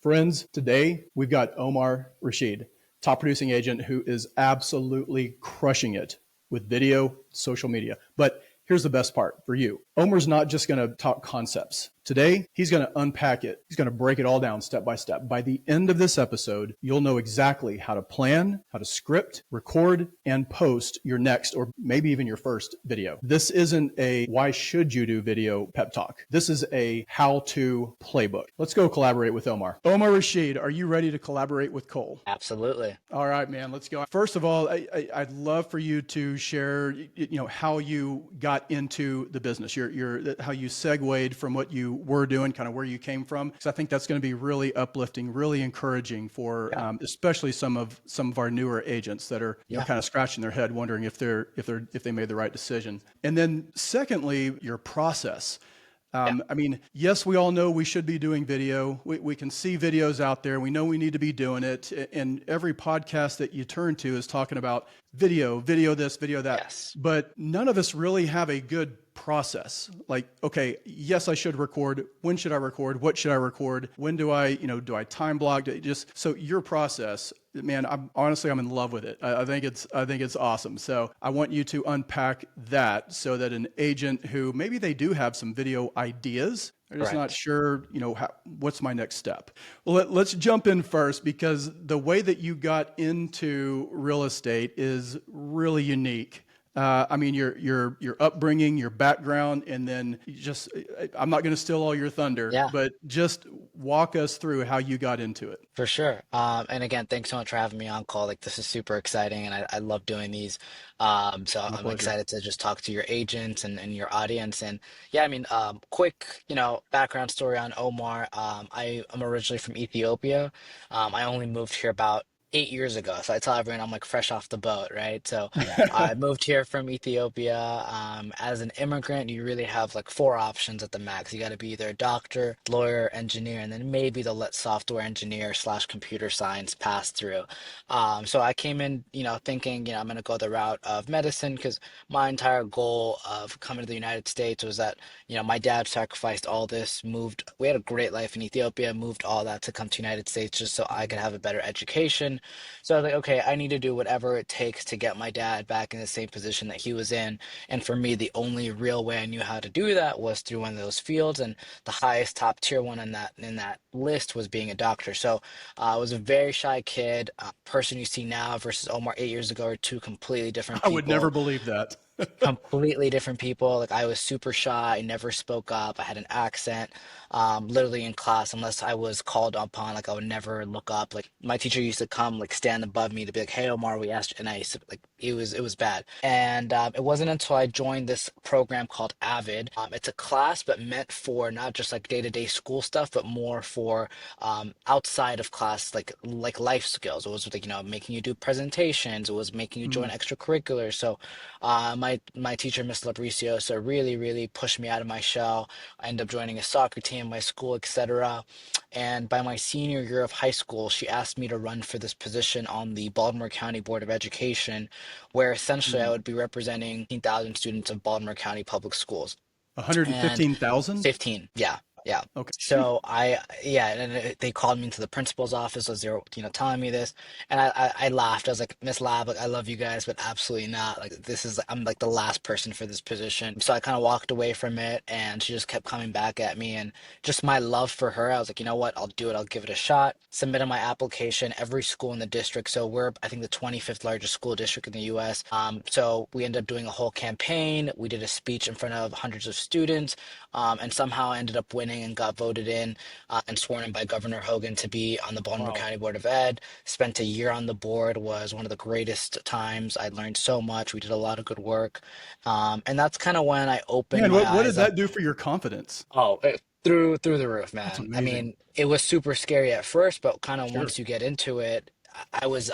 Friends, today we've got Omer Rashid, top producing agent who is absolutely crushing it with video, social media. But here's the best part for you. Omer's not just going to talk concepts. Today, he's going to unpack it. He's going to break it all down step by step. By the end of this episode, you'll know exactly how to plan, how to script, record, and post your next or maybe even your first video. This isn't a why should you do video pep talk. This is a how-to playbook. Let's go collaborate with Omer. Omer Rashid, are you ready to collaborate with Cole? Absolutely. All right, man, let's go. First of all, I'd love for you to share, how you got into the business, how you segued from what you were doing, kind of where you came from, because I think that's going to be really uplifting, really encouraging for especially some of our newer agents that are kind of scratching their head, wondering if they made the right decision. And then secondly, your process. I mean, yes, we all know we should be doing video. We can see videos out there. We know we need to be doing it. And every podcast that you turn to is talking about video this, video that. Yes. But none of us really have a good process. Like, okay, yes, I should record. When should I record? What should I record? When do I time block? So your process, man, I'm in love with it. I think it's awesome. So I want you to unpack that so that an agent who maybe they do have some video ideas, they're just not sure, what's my next step. Well, let's jump in first, because the way that you got into real estate is really unique. Your upbringing, your background, and then I'm not going to steal all your thunder, but just walk us through how you got into it. For sure. And again, thanks so much for having me on, Call. Like, this is super exciting, and I love doing these. So I'm excited to just talk to your agents and your audience. And quick, background story on Omar. I am originally from Ethiopia. I only moved here about 8 years ago. So I tell everyone I'm like fresh off the boat, right? So I moved here from Ethiopia. As an immigrant, you really have like 4 options at the max. You got to be either a doctor, lawyer, engineer, and then maybe they'll let software engineer / computer science pass through. So I came in, thinking, I'm going to go the route of medicine, because my entire goal of coming to the United States was that, my dad sacrificed all this, we had a great life in Ethiopia, moved all that to come to the United States just so I could have a better education. So I was like, okay, I need to do whatever it takes to get my dad back in the same position that he was in. And for me, the only real way I knew how to do that was through one of those fields. And the highest top tier one in that list was being a doctor. So I was a very shy kid. Person you see now versus Omar 8 years ago are two completely different people. I would never believe that. Completely different people. Like, I was super shy. I never spoke up. I had an accent. Literally in class, unless I was called upon, like, I would never look up. Like, my teacher used to come, like, stand above me to be like, "Hey, Omar, we asked," and I used to, like, it was bad. And it wasn't until I joined this program called Avid. It's a class, but meant for not just like day-to-day school stuff, but more for outside of class, like life skills. It was like, making you do presentations. It was making you join extracurriculars. So my teacher, Miss Labricio, so really, really pushed me out of my shell. I ended up joining a soccer team, my school, etc. And by my senior year of high school, she asked me to run for this position on the Baltimore County Board of Education, where essentially I would be representing 15,000 students of Baltimore County Public Schools. 115,000? 15, yeah. Yeah. Okay. So and they called me into the principal's office as they were, telling me this, and I laughed. I was like, "Miss Lab, like, I love you guys, but absolutely not. Like, I'm like the last person for this position." So I kind of walked away from it, and she just kept coming back at me, and just my love for her, I was like, you know what? I'll do it. I'll give it a shot. Submitted my application. Every school in the district. So we're, I think, the 25th largest school district in the U.S. So we ended up doing a whole campaign. We did a speech in front of hundreds of students, and somehow I ended up winning and got voted in and sworn in by Governor Hogan to be on the Baltimore County Board of Ed. Spent a year on the board, was one of the greatest times. I learned so much. We did a lot of good work. And that's kind of when I opened my eyes. What did that do for your confidence? Through the roof, man. I mean, it was super scary at first, but kind of once you get into it, I was,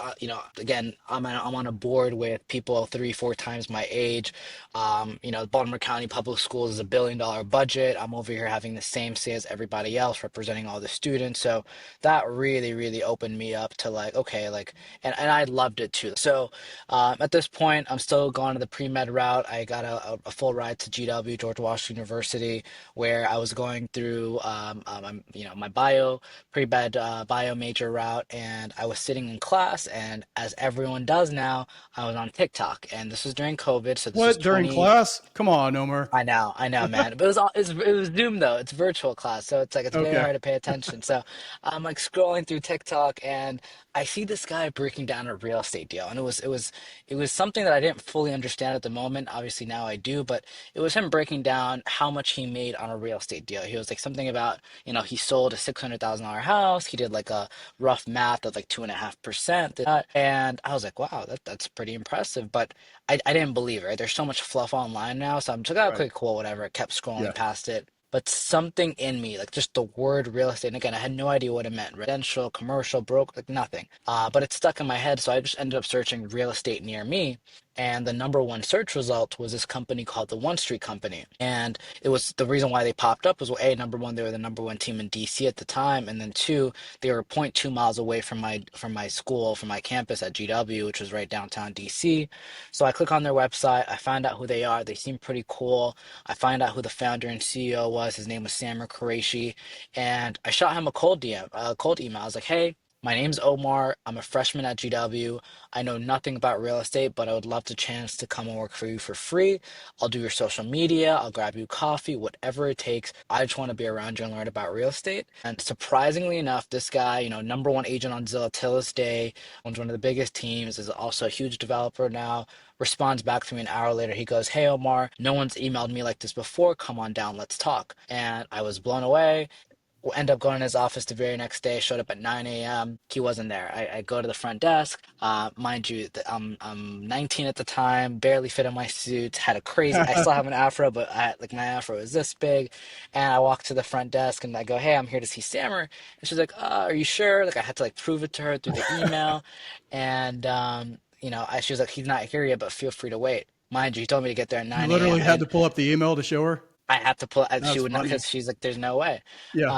again, I'm on a board with people three, four times my age. Baltimore County Public Schools is $1 billion budget. I'm over here having the same say as everybody else, representing all the students. So that really, really opened me up to like, okay, like, and I loved it too. So at this point, I'm still going to the pre-med route. I got a full ride to GW, George Washington University, where I was going through, my pre-med bio major route, and I was sitting in class, and as everyone does now, I was on TikTok, and this was during COVID, so this was What, during 20. class? Come on, Omer. I know, man. But it was Zoom though. It's virtual class, so it's like it's very Okay. hard to pay attention. So I'm like scrolling through TikTok, and I see this guy breaking down a real estate deal, and it was something that I didn't fully understand at the moment. Obviously now I do, but it was him breaking down how much he made on a real estate deal. He was like something about, he sold a $600,000 house. He did like a rough math of like 2.5%, and I was like, wow, that's pretty impressive. But I didn't believe it, right? There's so much fluff online now. So I'm just like, oh, Right. okay, cool, whatever. I kept Yeah. scrolling past it. But something in me, like just the word real estate, and again, I had no idea what it meant. Residential, commercial, broke, like nothing. But it stuck in my head. So I just ended up searching real estate near me. And the number one search result was this company called the One Street Company. And it was the reason why they popped up was, well, A, number one, they were the number one team in DC at the time. And then two, they were zero point 0.2 miles away from my school, from my campus at GW, which was right downtown DC. So I click on their website. I find out who they are. They seem pretty cool. I find out who the founder and CEO was. His name was Samer Qureshi. And I shot him a cold DM, a cold email. I was like, hey, my name's Omar. I'm a freshman at GW. I know nothing about real estate, but I would love the chance to come and work for you for free. I'll do your social media. I'll grab you coffee, whatever it takes. I just want to be around you and learn about real estate. And surprisingly enough, this guy, number one agent on Zillow till this day, owns one of the biggest teams, is also a huge developer now, responds back to me an hour later. He goes, hey, Omar, no one's emailed me like this before. Come on down, let's talk. And I was blown away. We'll end up going to his office the very next day. Showed up at 9 a.m. He wasn't there. I go to the front desk. Mind you, I'm 19 at the time, barely fit in my suit. Had a crazy. I still have an afro, but like my afro is this big. And I walk to the front desk and I go, "Hey, I'm here to see Sammer." And she's like, "Are you sure?" Like I had to like prove it to her through the email. And she was like, "He's not here yet, but feel free to wait." Mind you, he told me to get there at You 9 a.m. literally had to pull up the email to show her? I had to pull. She That's would not funny. because she's like, "There's no way." Yeah.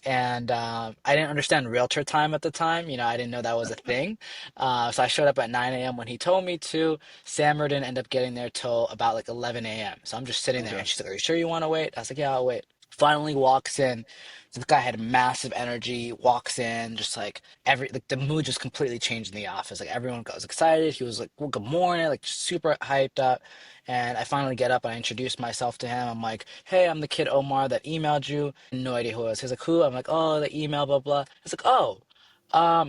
And I didn't understand realtor time at the time. I didn't know that was a thing. So I showed up at 9 a.m. when he told me to. Sammer didn't end up getting there till about like 11 a.m. So I'm just sitting there, Okay. and she's like, "Are you sure you want to wait?" I was like, "Yeah, I'll wait." Finally walks in. This guy had massive energy. Walks in, just like like the mood just completely changed in the office. Like everyone was excited. He was like, "Well, good morning," like super hyped up. And I finally get up and I introduce myself to him. I'm like, hey, I'm the kid Omar that emailed you. No idea who it was. He's like, who? I'm like, oh, the email, blah, blah. He's like, oh,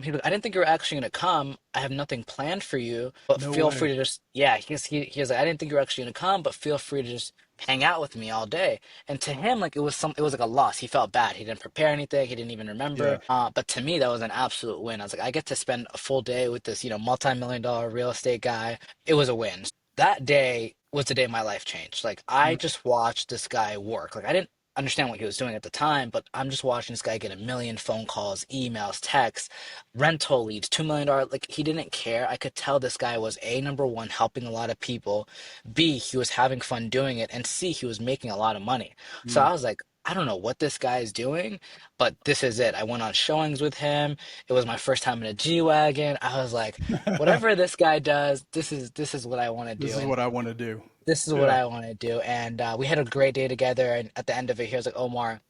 he's like, I didn't think you were actually gonna come. I have nothing planned for you, but No feel free way. to just, yeah, he was like, I didn't think you were actually gonna come, but feel free to just hang out with me all day. And to him, like it was like a loss. He felt bad. He didn't prepare anything. He didn't even remember. Yeah. But to me, that was an absolute win. I was like, I get to spend a full day with this, multi-million dollar real estate guy. It was a win. That day was the day my life changed. Like I Mm. just watched this guy work. Like I didn't understand what he was doing at the time, but I'm just watching this guy get a million phone calls, emails, texts, rental leads, $2 million. Like he didn't care. I could tell this guy was A, number one, helping a lot of people. B, he was having fun doing it. And C, he was making a lot of money. So Mm. I was like, I don't know what this guy is doing, but this is it. I went on showings with him. It was my first time in a G-Wagon. I was like, whatever this guy does, this is what I want to This do. is And what I want to do. this is what Yeah. I want to do. And we had a great day together. And at the end of it, he was like, Omar,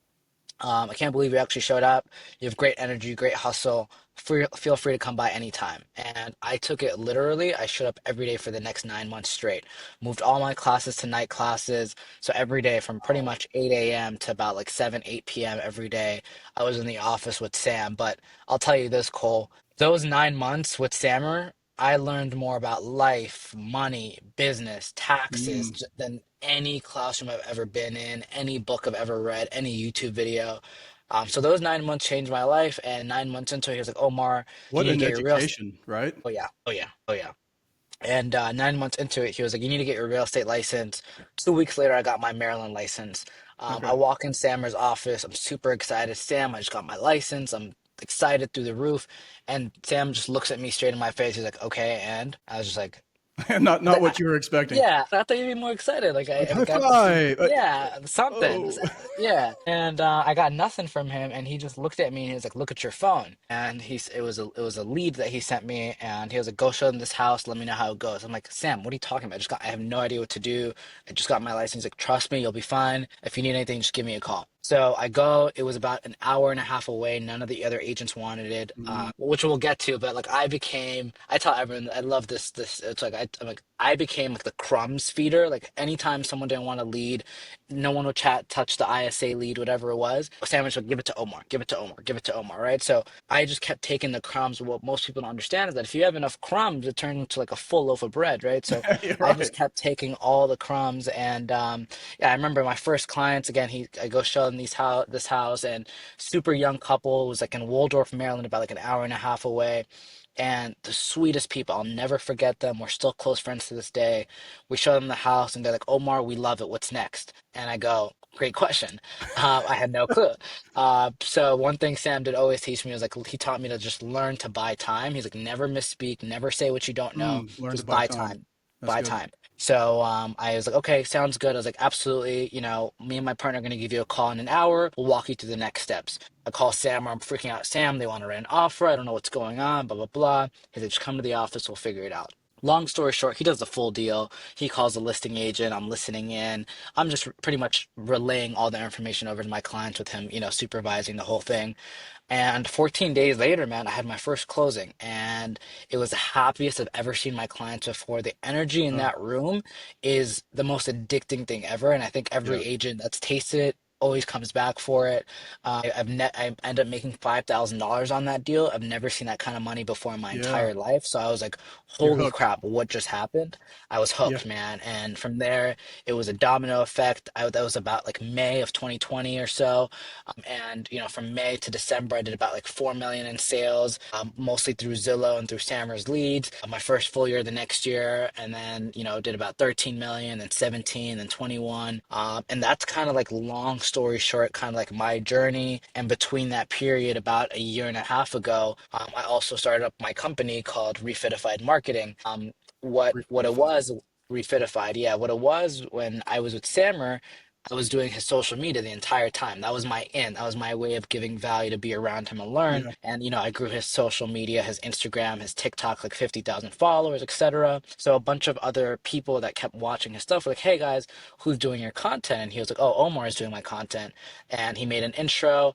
I can't believe you actually showed up. You have great energy, great hustle. Feel free to come by anytime. And I took it literally. I showed up every day for the next 9 months straight. Moved all my classes to night classes. So every day from pretty Wow. much 8 a.m. to about like 7, 8 p.m. every day, I was in the office with Sam. But I'll tell you this, Cole, those 9 months with Sammer, I learned more about life, money, business, taxes Mm. than any classroom I've ever been in, any book I've ever read, any YouTube video. So those 9 months changed my life. And 9 months into it, he was like, Omar, you What need to an get your real. education, right? Oh yeah, oh yeah, oh yeah. And 9 months into it, he was like, "You need to get your real estate license." 2 weeks later, I got my Maryland license. I Okay. walk in Sammer's office. I'm super excited. Sam, I just got my license. I'm excited through the roof. And Sam just looks at me straight in my face. He's like, okay. And I was just like, And not what you were expecting. yeah, I thought you'd be more excited. Like Like I high got this, five. yeah, something. Oh. Yeah. And I got nothing from him, and he just looked at me and he was like, "Look at your phone." And it was a lead that he sent me, and he was like, "Go show them this house. Let me know how it goes." I'm like, "Sam, what are you talking about? I have no idea what to do. I just got my license." He's like, "Trust me, you'll be fine. If you need anything, just give me a call." So I go. It was about an hour and a half away. None of the other agents wanted it, Mm. which we'll get to. But like, I tell everyone, I love this. It's like I'm like I became like the crumbs feeder. Like anytime someone didn't want to lead, no one would touch the ISA lead, whatever it was. Sandwich would give it to Omar, give it to Omar, give it to Omar, right? So I just kept taking the crumbs. What most people don't understand is that if you have enough crumbs, it turns into like a full loaf of bread, right? So You're I just right. kept taking all the crumbs, and yeah, I remember my first clients. Again, I go show them this house, and super young couple was like in Waldorf, Maryland, about like an hour and a half away, and the sweetest people. I'll never forget them. We're still close friends to this day. We show them the house, and they're like, "Omar, we love it. What's next?" And I go, "Great question." I had no clue. So one thing Sam did always teach me was like he taught me to just learn to buy time. He's like, never misspeak, never say what you don't know, Learn to just buy buy time. time, That's buy good. time. So I was like, okay, sounds good. I was like, absolutely. Me and my partner are going to give you a call in an hour. We'll walk you through the next steps. I call Sam, or I'm freaking out. Sam, they want to write an offer. I don't know what's going on, blah, blah, blah. He said, just come to the office. We'll figure it out. Long story short, he does the full deal. He calls the listing agent. I'm listening in. I'm just pretty much relaying all the information over to my clients with him, supervising the whole thing. And 14 days later, man, I had my first closing, and it was the happiest I've ever seen my clients before. The energy in Uh, that room is the most addicting thing ever, and I think yeah. every agent that's tasted it always comes back for it. I end up making $5,000 on that deal. I've never seen that kind of money before in my Yeah. entire life, so I was like, You're "Holy hooked. crap, what just happened?" I was Yeah. hooked, man, and from there, it was a domino effect. That was about like May of 2020 or so. And from May to December, I did about like 4 million in sales, mostly through Zillow and through Sammer's leads. My first full year the next year, and then did about 13 million, and 17, and 21. And that's kind of like long story short, kind of like my journey. And between that period, about a year and a half ago, I also started up my company called Refitified Marketing. What it Refitified. was, Refitified, yeah, what it was when I was with Sammer. I was doing his social media the entire time. That was my in. That was my way of giving value to be around him and learn. Yeah. And I grew his social media, his Instagram, his TikTok, like 50,000 followers, etc. So a bunch of other people that kept watching his stuff were like, "Hey guys, who's doing your content?" And he was like, "Oh, Omar is doing my content." And he made an intro.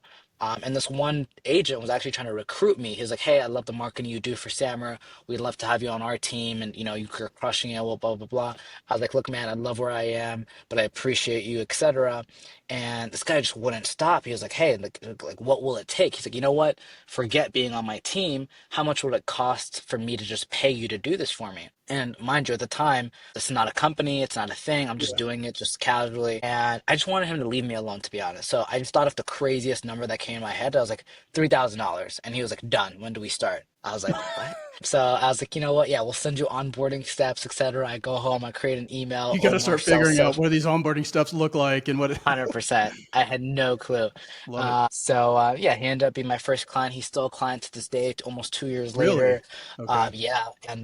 And this one agent was actually trying to recruit me. He was like, "Hey, I love the marketing you do for Sammer. We'd love to have you on our team, and you're crushing it. Well, blah blah blah." I was like, "Look, man, I love where I am, but I appreciate you, etc." And this guy just wouldn't stop. He was like, "Hey, like, what will it take?" He's like, "You know what? Forget being on my team. How much would it cost for me to just pay you to do this for me?" And mind you, at the time, this is not a company, it's not a thing. I'm just Yeah. doing it just casually. And I just wanted him to leave me alone, to be honest. So I just thought of the craziest number that came in my head. I was like, $3,000. And he was like, "Done. When do we start?" I was like, "What?" So I was like, "You know what? Yeah, we'll send you onboarding steps, etc." I go home, I create an email, You got to Omar start sells figuring out social. what these onboarding steps look like and what. 100%. I had no clue. Love it. So yeah, he ended up being my first client. He's still a client to this day, almost 2 years Really? later. Okay. Yeah, and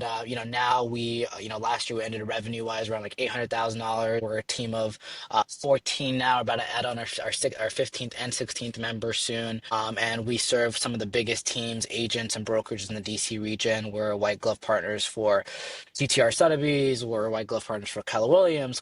now last year we ended revenue wise around like $800,000. We're a team of 14 now, about to add on our 15th and 16th member soon. And we serve some of the biggest teams, agents, and brokerages in the DC region. We're white glove partners for CTR Sotheby's, we're white glove partners for Keller Williams.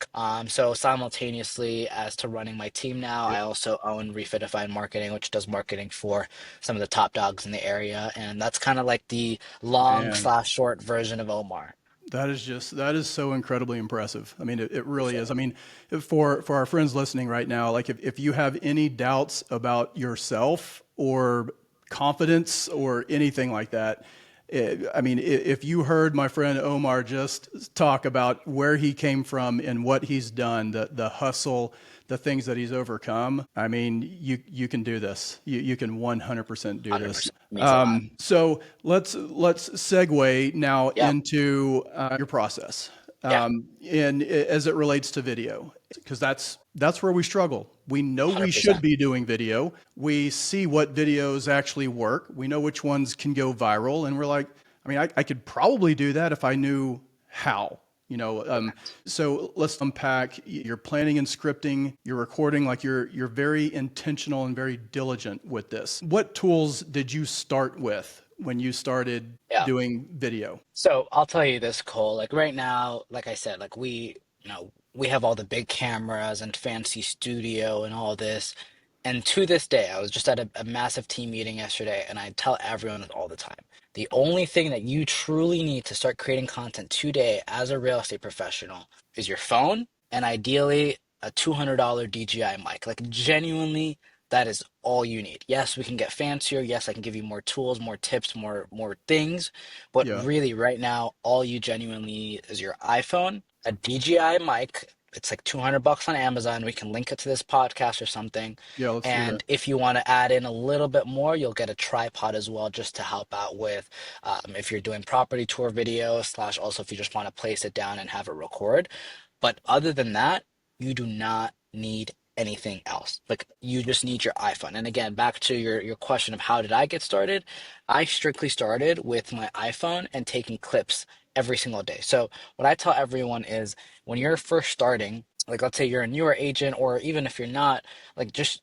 So simultaneously as to running my team now, Yeah. I also own Refitified Marketing, which does marketing for some of the top dogs in the area. And that's kind of like the long Man, slash short version of Omar. that is so incredibly impressive. I mean, it really Appreciate is. I it. mean, for our friends listening right now, like if you have any doubts about yourself or confidence or anything like that, I mean, if you heard my friend Omar just talk about where he came from and what he's done, the hustle, the things that he's overcome, I mean, you can do this. You can 100% do this. 100% means a lot. So let's segue now Yeah. into your process. Yeah, in as it relates to video, because that's where we struggle. We know we should 100%. be doing video. We see what videos actually work. We know which ones can go viral, and we're like, I mean, I could probably do that if I knew how. You know, so let's unpack. You're planning and scripting. You're recording. Like you're very intentional and very diligent with this. What tools did you start with when you started Yeah. doing video? So I'll tell you this, Cole. Like right now, like I said, like we have all the big cameras and fancy studio and all this. And to this day, I was just at a massive team meeting yesterday, and I tell everyone all the time, the only thing that you truly need to start creating content today as a real estate professional is your phone and ideally a $200 DJI mic. Like genuinely, that is all you need. Yes, we can get fancier. Yes, I can give you more tools, more tips, more things. But Yeah. really, right now, all you genuinely need is your iPhone, a DJI mic. It's like 200 bucks on Amazon. We can link it to this podcast or something. Yeah, let's do that. And if you want to add in a little bit more, you'll get a tripod as well, just to help out with if you're doing property tour videos, slash also if you just want to place it down and have it record. But other than that, you do not need anything else. Like you just need your iPhone. And again, back to your question of how did I get started? I strictly started with my iPhone and taking clips every single day. So what I tell everyone is when you're first starting, like let's say you're a newer agent, or even if you're not, like just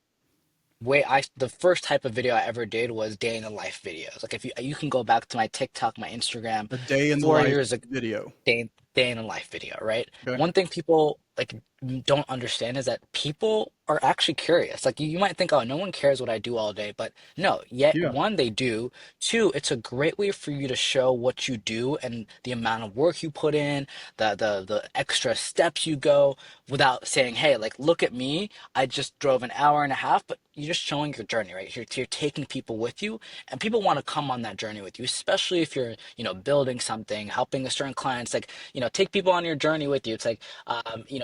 the first type of video I ever did was day in the life videos. Like if you can go back to my TikTok, my Instagram, A day in the four life years ago, video. day in a life video, right? Okay. One thing people like don't understand is that people are actually curious. Like you might think, oh, no one cares what I do all day, but no, yet Yeah. one, they do. Two, it's a great way for you to show what you do and the amount of work you put in, the extra steps you go without saying, hey, like look at me. I just drove an hour and a half, but you're just showing your journey, right? You're taking people with you, and people want to come on that journey with you, especially if you're, building something, helping a certain clients. Like, take people on your journey with you. It's like,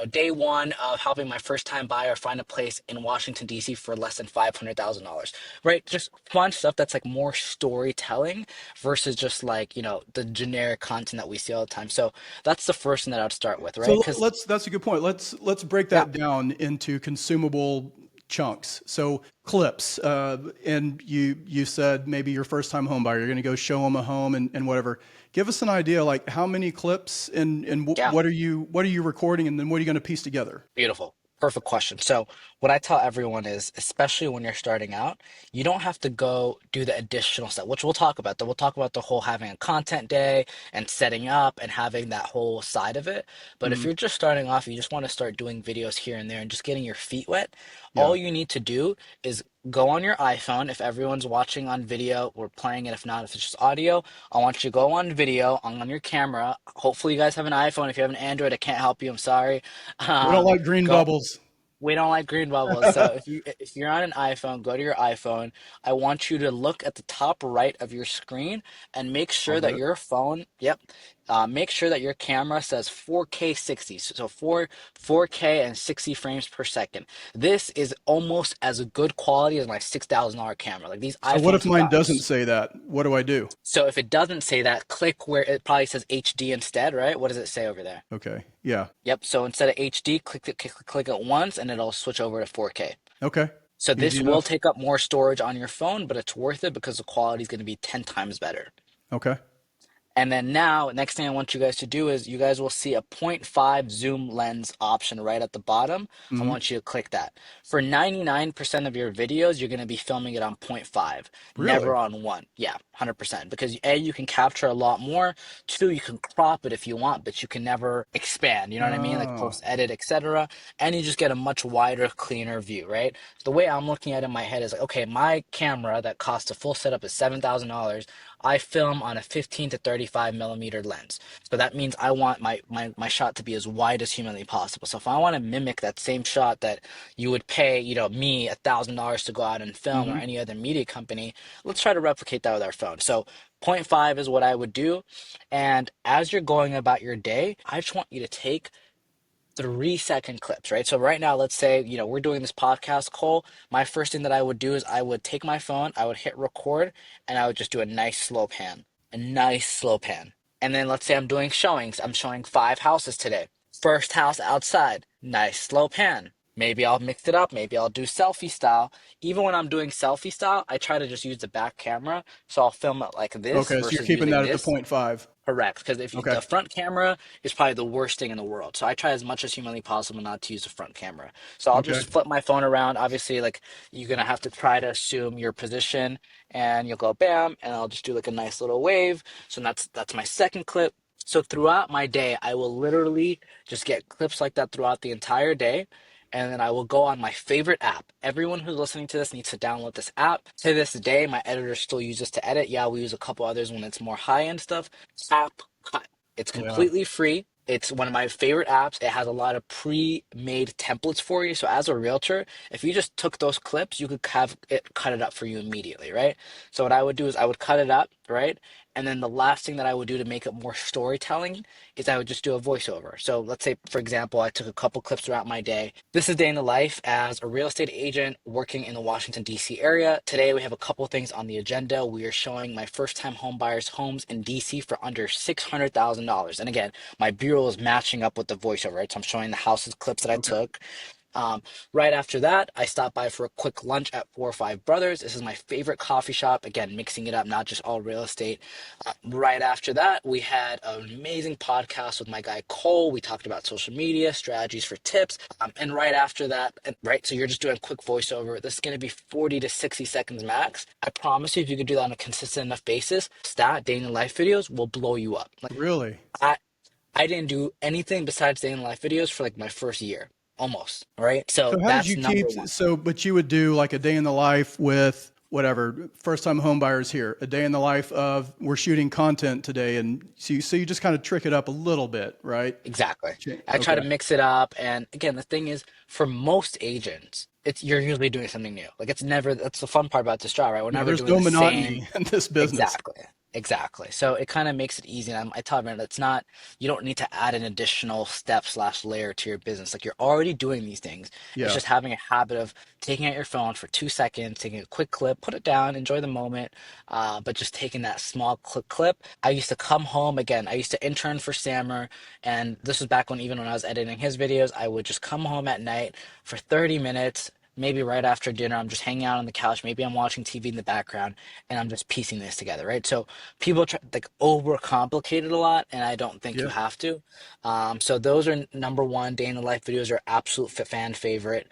day one of helping my first time buyer find a place in Washington, D.C. for less than $500,000, right? Just fun stuff that's like more storytelling versus just like, the generic content that we see all the time. So that's the first thing that I'd start with, right? So Because, that's a good point. Let's break yeah, that down into consumable chunks. So clips, and you said maybe your first time home buyer, you're going to go show them a home and whatever. Give us an idea, like how many clips and yeah. what are you recording, and then what are you going to piece together? Beautiful. Perfect question. So, what I tell everyone is, especially when you're starting out, you don't have to go do the additional stuff, which we'll talk about. We'll talk about the whole having a content day and setting up and having that whole side of it. But if Hmm. you're just starting off, you just want to start doing videos here and there and just getting your feet wet, Yeah. all you need to do is go on your iPhone. If everyone's watching on video, we're playing it. If not, if it's just audio, I want you to go on video on your camera. Hopefully, you guys have an iPhone. If you have an Android, I can't help you. I'm sorry. We don't Um, like green go bubbles. we don't like green bubbles. So if you're on an iPhone, go to your iPhone. I want you to look at the top right of your screen and make I'll sure do that it. your phone, yep, make sure that your camera says 4K 60. So 4K and 60 frames per second. This is almost as good quality as my $6,000 camera. Like these So what if iPhones have mine gotten. doesn't say that? What do I do? So if it doesn't say that, click where it probably says HD instead, right? What does it say over there? Okay. Yeah. Yep. So instead of HD, click it once, and it'll switch over to 4K. Okay. So Easy this will enough. take up more storage on your phone, but it's worth it because the quality is going to be 10 times better. Okay. And then now, next thing I want you guys to do is you guys will see a point 0.5 zoom lens option right at the bottom. I Hmm. want you to click that. For 99% of your videos, you're going to be filming it on point 0.5, Really? never on 1. Yeah, 100%. Because A, you can capture a lot more. Two, you can crop it if you want, but you can never expand. You know what I mean? Like Oh. post edit, etc. And you just get a much wider, cleaner view, right? So the way I'm looking at it in my head is like, okay, my camera that costs a full setup is $7,000. I film on a 15 to 35 millimeter lens. So that means I want my shot to be as wide as humanly possible. So if I want to mimic that same shot that you would pay, me $1,000 to go out and film, or Hmm. any other media company, let's try to replicate that with our phone. So point 0.5 is what I would do. And as you're going about your day, I just want you to take 3-second clips, right? So right now, let's say, we're doing this podcast call. My first thing that I would do is I would take my phone, I would hit record, and I would just do a nice slow pan. A nice slow pan. And then let's say I'm doing showings. I'm showing 5 houses today. First house outside, nice slow pan. Maybe I'll mix it up. Maybe I'll do selfie style. Even when I'm doing selfie style, I try to just use the back camera. So I'll film it like this Okay, so you're versus keeping using that at the this. point five. Correct, because if you, Okay. the front camera is probably the worst thing in the world. So I try as much as humanly possible not to use the front camera. So I'll Okay. just flip my phone around. Obviously, like you're gonna have to try to assume your position, and you'll go bam, and I'll just do like a nice little wave. So that's my second clip. So throughout my day, I will literally just get clips like that throughout the entire day. And then I will go on my favorite app. Everyone who's listening to this needs to download this app. To this day, my editor still uses to edit. Yeah, we use a couple others when it's more high end stuff. App Cut. It's Yeah. completely free. It's one of my favorite apps. It has a lot of pre-made templates for you. So as a realtor, if you just took those clips, you could have it cut it up for you immediately, right? So what I would do is I would cut it up, right? And then the last thing that I would do to make it more storytelling is I would just do a voiceover. So let's say, for example, I took a couple clips throughout my day. This is day in the life as a real estate agent working in the Washington, D.C. area. Today, we have a couple things on the agenda. We are showing my first time home buyers homes in D.C. for under $600,000. And again, my bureau is matching up with the voiceover, right? So I'm showing the houses clips that I Okay. took. Um, right after that, I stopped by for a quick lunch at 4 or 5 Brothers. This is my favorite coffee shop. Again, mixing it up, not just all real estate. Right after that, we had an amazing podcast with my guy Cole. We talked about social media, strategies for tips. And right after that, right, so you're just doing a quick voiceover. This is going to be 40 to 60 seconds max. I promise you, if you could do that on a consistent enough basis, stat day in the life videos will blow you up. Like, Really? I, I didn't do anything besides day in the life videos for like my first year, almost. Right. So So how did that's you number keep one. so but you would do like a day in the life with whatever, first time home buyers here, a day in the life of we're shooting content today and so you just kind of trick it up a little bit, right? Exactly. I try to Okay. mix it up. And again, the thing is, for most agents, it's you're usually doing something new. Like it's never, that's the fun part about this job, right? We're Yeah, never there's doing no the same. monotony in this business. Exactly. Exactly. So it kind of makes it easy. And I tell everyone it's not, you don't need to add an additional step slash layer to your business. Like you're already doing these things. It's Yeah. just having a habit of taking out your phone for 2 seconds, taking a quick clip, put it down, enjoy the moment. But just taking that small clip. I used to come home again. I used to intern for Sammer, and this was back when even when I was editing his videos, I would just come home at night for 30 minutes. Maybe right after dinner, I'm just hanging out on the couch. Maybe I'm watching TV in the background, and I'm just piecing this together, right? So people try like overcomplicate it a lot, and I don't think you Yeah. have to. So those are number one. Day in the life videos are absolute fan favorite.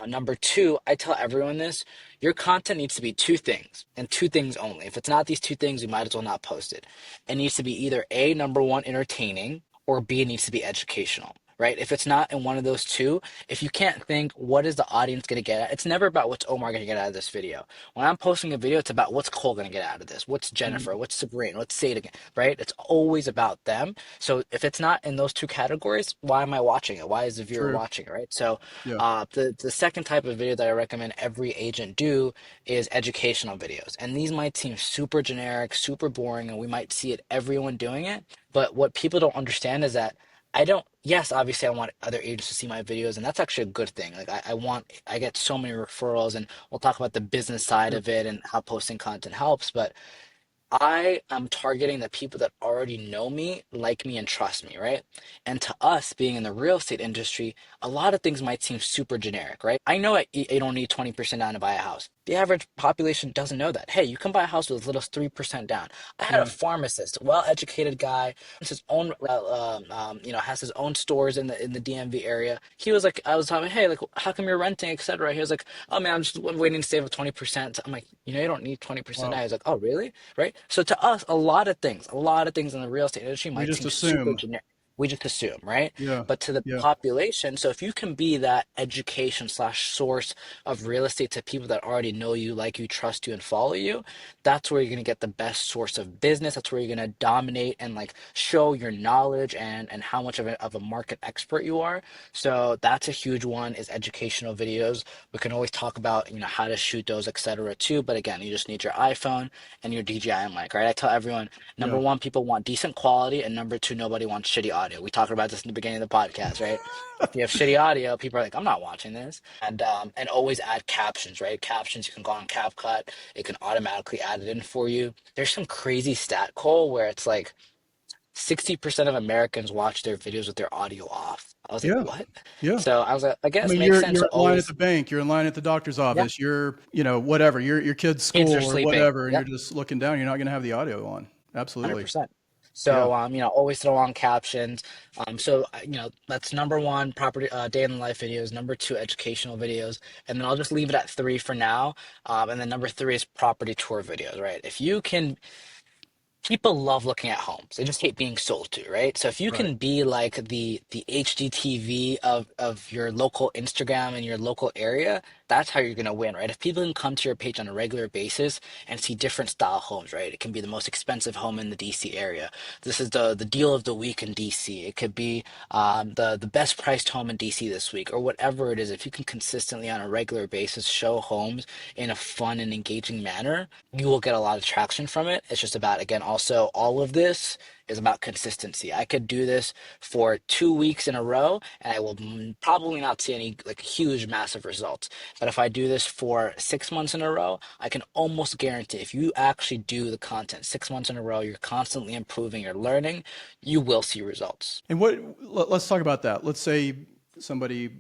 Number two, I tell everyone this: your content needs to be two things and two things only. If it's not these two things, you might as well not post it. It needs to be either A, number one, entertaining, or B, it needs to be educational. Right? If it's not in one of those two, if you can't think what is the audience going to get at, it's never about what's Omar going to get out of this video. When I'm posting a video, it's about what's Cole going to get out of this, what's Jennifer, Mm, what's Sabrina, what's Sadie, right? It's always about them. So if it's not in those two categories, why am I watching it? Why is the viewer true. watching it, right? So Yeah. the second type of video that I recommend every agent do is educational videos. And these might seem super generic, super boring, and we might see it everyone doing it. But what people don't understand is that I don't, yes, obviously I want other agents to see my videos, and that's actually a good thing. Like I get so many referrals, and we'll talk about the business side Sure. of it and how posting content helps. But I am targeting the people that already know me, like me, and trust me, right? And to us, being in the real estate industry, a lot of things might seem super generic, right? I know you don't need 20% down to buy a house. The average population doesn't know that. Hey, you can buy a house with as little as 3% down. I had a Yeah. pharmacist, well-educated guy, has his own, has his own stores in the DMV area. He was like, I was talking, hey, like, how come you're renting, etc. He was like, oh man, I'm just waiting to save up 20%. I'm like, you don't need 20% now. Wow. He's like, oh really? Right? So to us, a lot of things in the real estate industry We might just seem super assume. generic. We just assume, right? Yeah. But to the Yeah. population, so if you can be that education slash source of real estate to people that already know you, like you, trust you, and follow you, that's where you're gonna get the best source of business. That's where you're gonna dominate and like show your knowledge and how much of a market expert you are. So that's a huge one is educational videos. We can always talk about, how to shoot those, etc. too. But again, you just need your iPhone and your DJI mic, right? I tell everyone, number Yeah. one, people want decent quality, and number two, nobody wants shitty audio. We talked about this in the beginning of the podcast, right? If you have shitty audio, people are like, I'm not watching this. And always add captions, right? Captions, you can go on CapCut, it can automatically add it in for you. There's some crazy stat, Cole, where it's like 60% of Americans watch their videos with their audio off. I was like, Yeah. what? Yeah. So I was like, I I guess mean, makes sense you're to in line at always, the bank, you're in line at the doctor's yeah, office, you're, whatever, your kid's kids are school or sleeping. whatever, and you're Yep. just looking down, you're not going to have the audio on. Absolutely. 100%. Yeah. So, always throw on captions. That's number one, property, day in the life videos. Number two, educational videos. And then I'll just leave it at three for now. And then number three is property tour videos, right? If you can people love looking at homes. They just hate being sold to, right? So if you Right. can be like the HGTV of your local Instagram and your local area, that's how you're gonna win, right? If people can come to your page on a regular basis and see different style homes, right? It can be the most expensive home in the DC area. This is the deal of the week in DC. It could be the best priced home in DC this week, or whatever it is. If you can consistently on a regular basis show homes in a fun and engaging manner, you will get a lot of traction from it. It's just about, again, also all of this is about consistency. I could do this for 2 weeks in a row and I will probably not see any like huge, massive results. But if I do this for 6 months in a row, I can almost guarantee if you actually do the content 6 months in a row, you're constantly improving, you're learning, you will see results. And let's talk about that. Let's say somebody,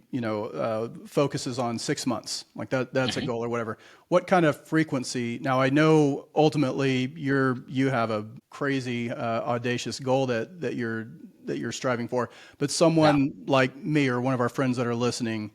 focuses on 6 months, like that's a Mhm. goal or whatever. What kind of frequency? Now, I know ultimately you have a crazy, audacious goal that you're striving for, but Yeah. someone like me or one of our friends that are listening,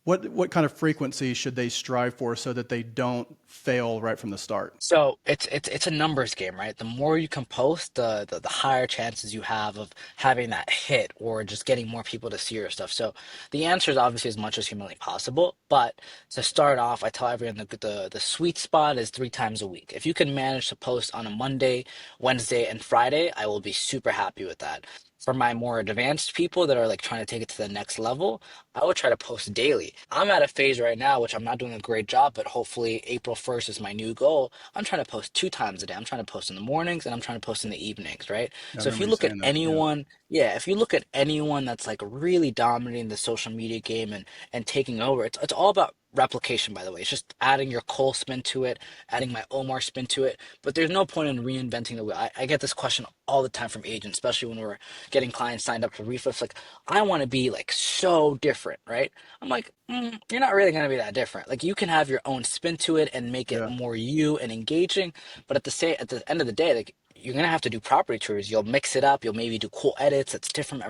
what kind of frequency should they strive for so that they don't fail right from the start? So it's a numbers game, right? The more you can post, the higher chances you have of having that hit or just getting more people to see your stuff. So the answer is obviously as much as humanly possible. But to start off, I tell everyone the sweet spot is 3 times a week. If you can manage to post on a Monday, Wednesday, and Friday, I will be super happy with that. For my more advanced people that are like trying to take it to the next level, I would try to post daily. I'm at a phase right now, which I'm not doing a great job, but hopefully April 1st is my new goal. I'm trying to post 2 times a day. I'm trying to post in the mornings and I'm trying to post in the evenings, right? I So if remember you you look at saying that. Yeah. anyone, yeah, if you look at anyone that's like really dominating the social media game and taking over, it's all about replication, by the way. It's just adding your Cole spin to it, adding my Omar spin to it. But there's no point in reinventing the wheel. I get this question all the time from agents, especially when we're getting clients signed up for reflips. Like, I want to be like so different, right? I'm like, you're not really going to be that different. Like, you can have your own spin to it and make it Yeah. more you and engaging. But at the end of the day, like, you're gonna have to do property tours. You'll mix it up. You'll maybe do cool edits. That's different.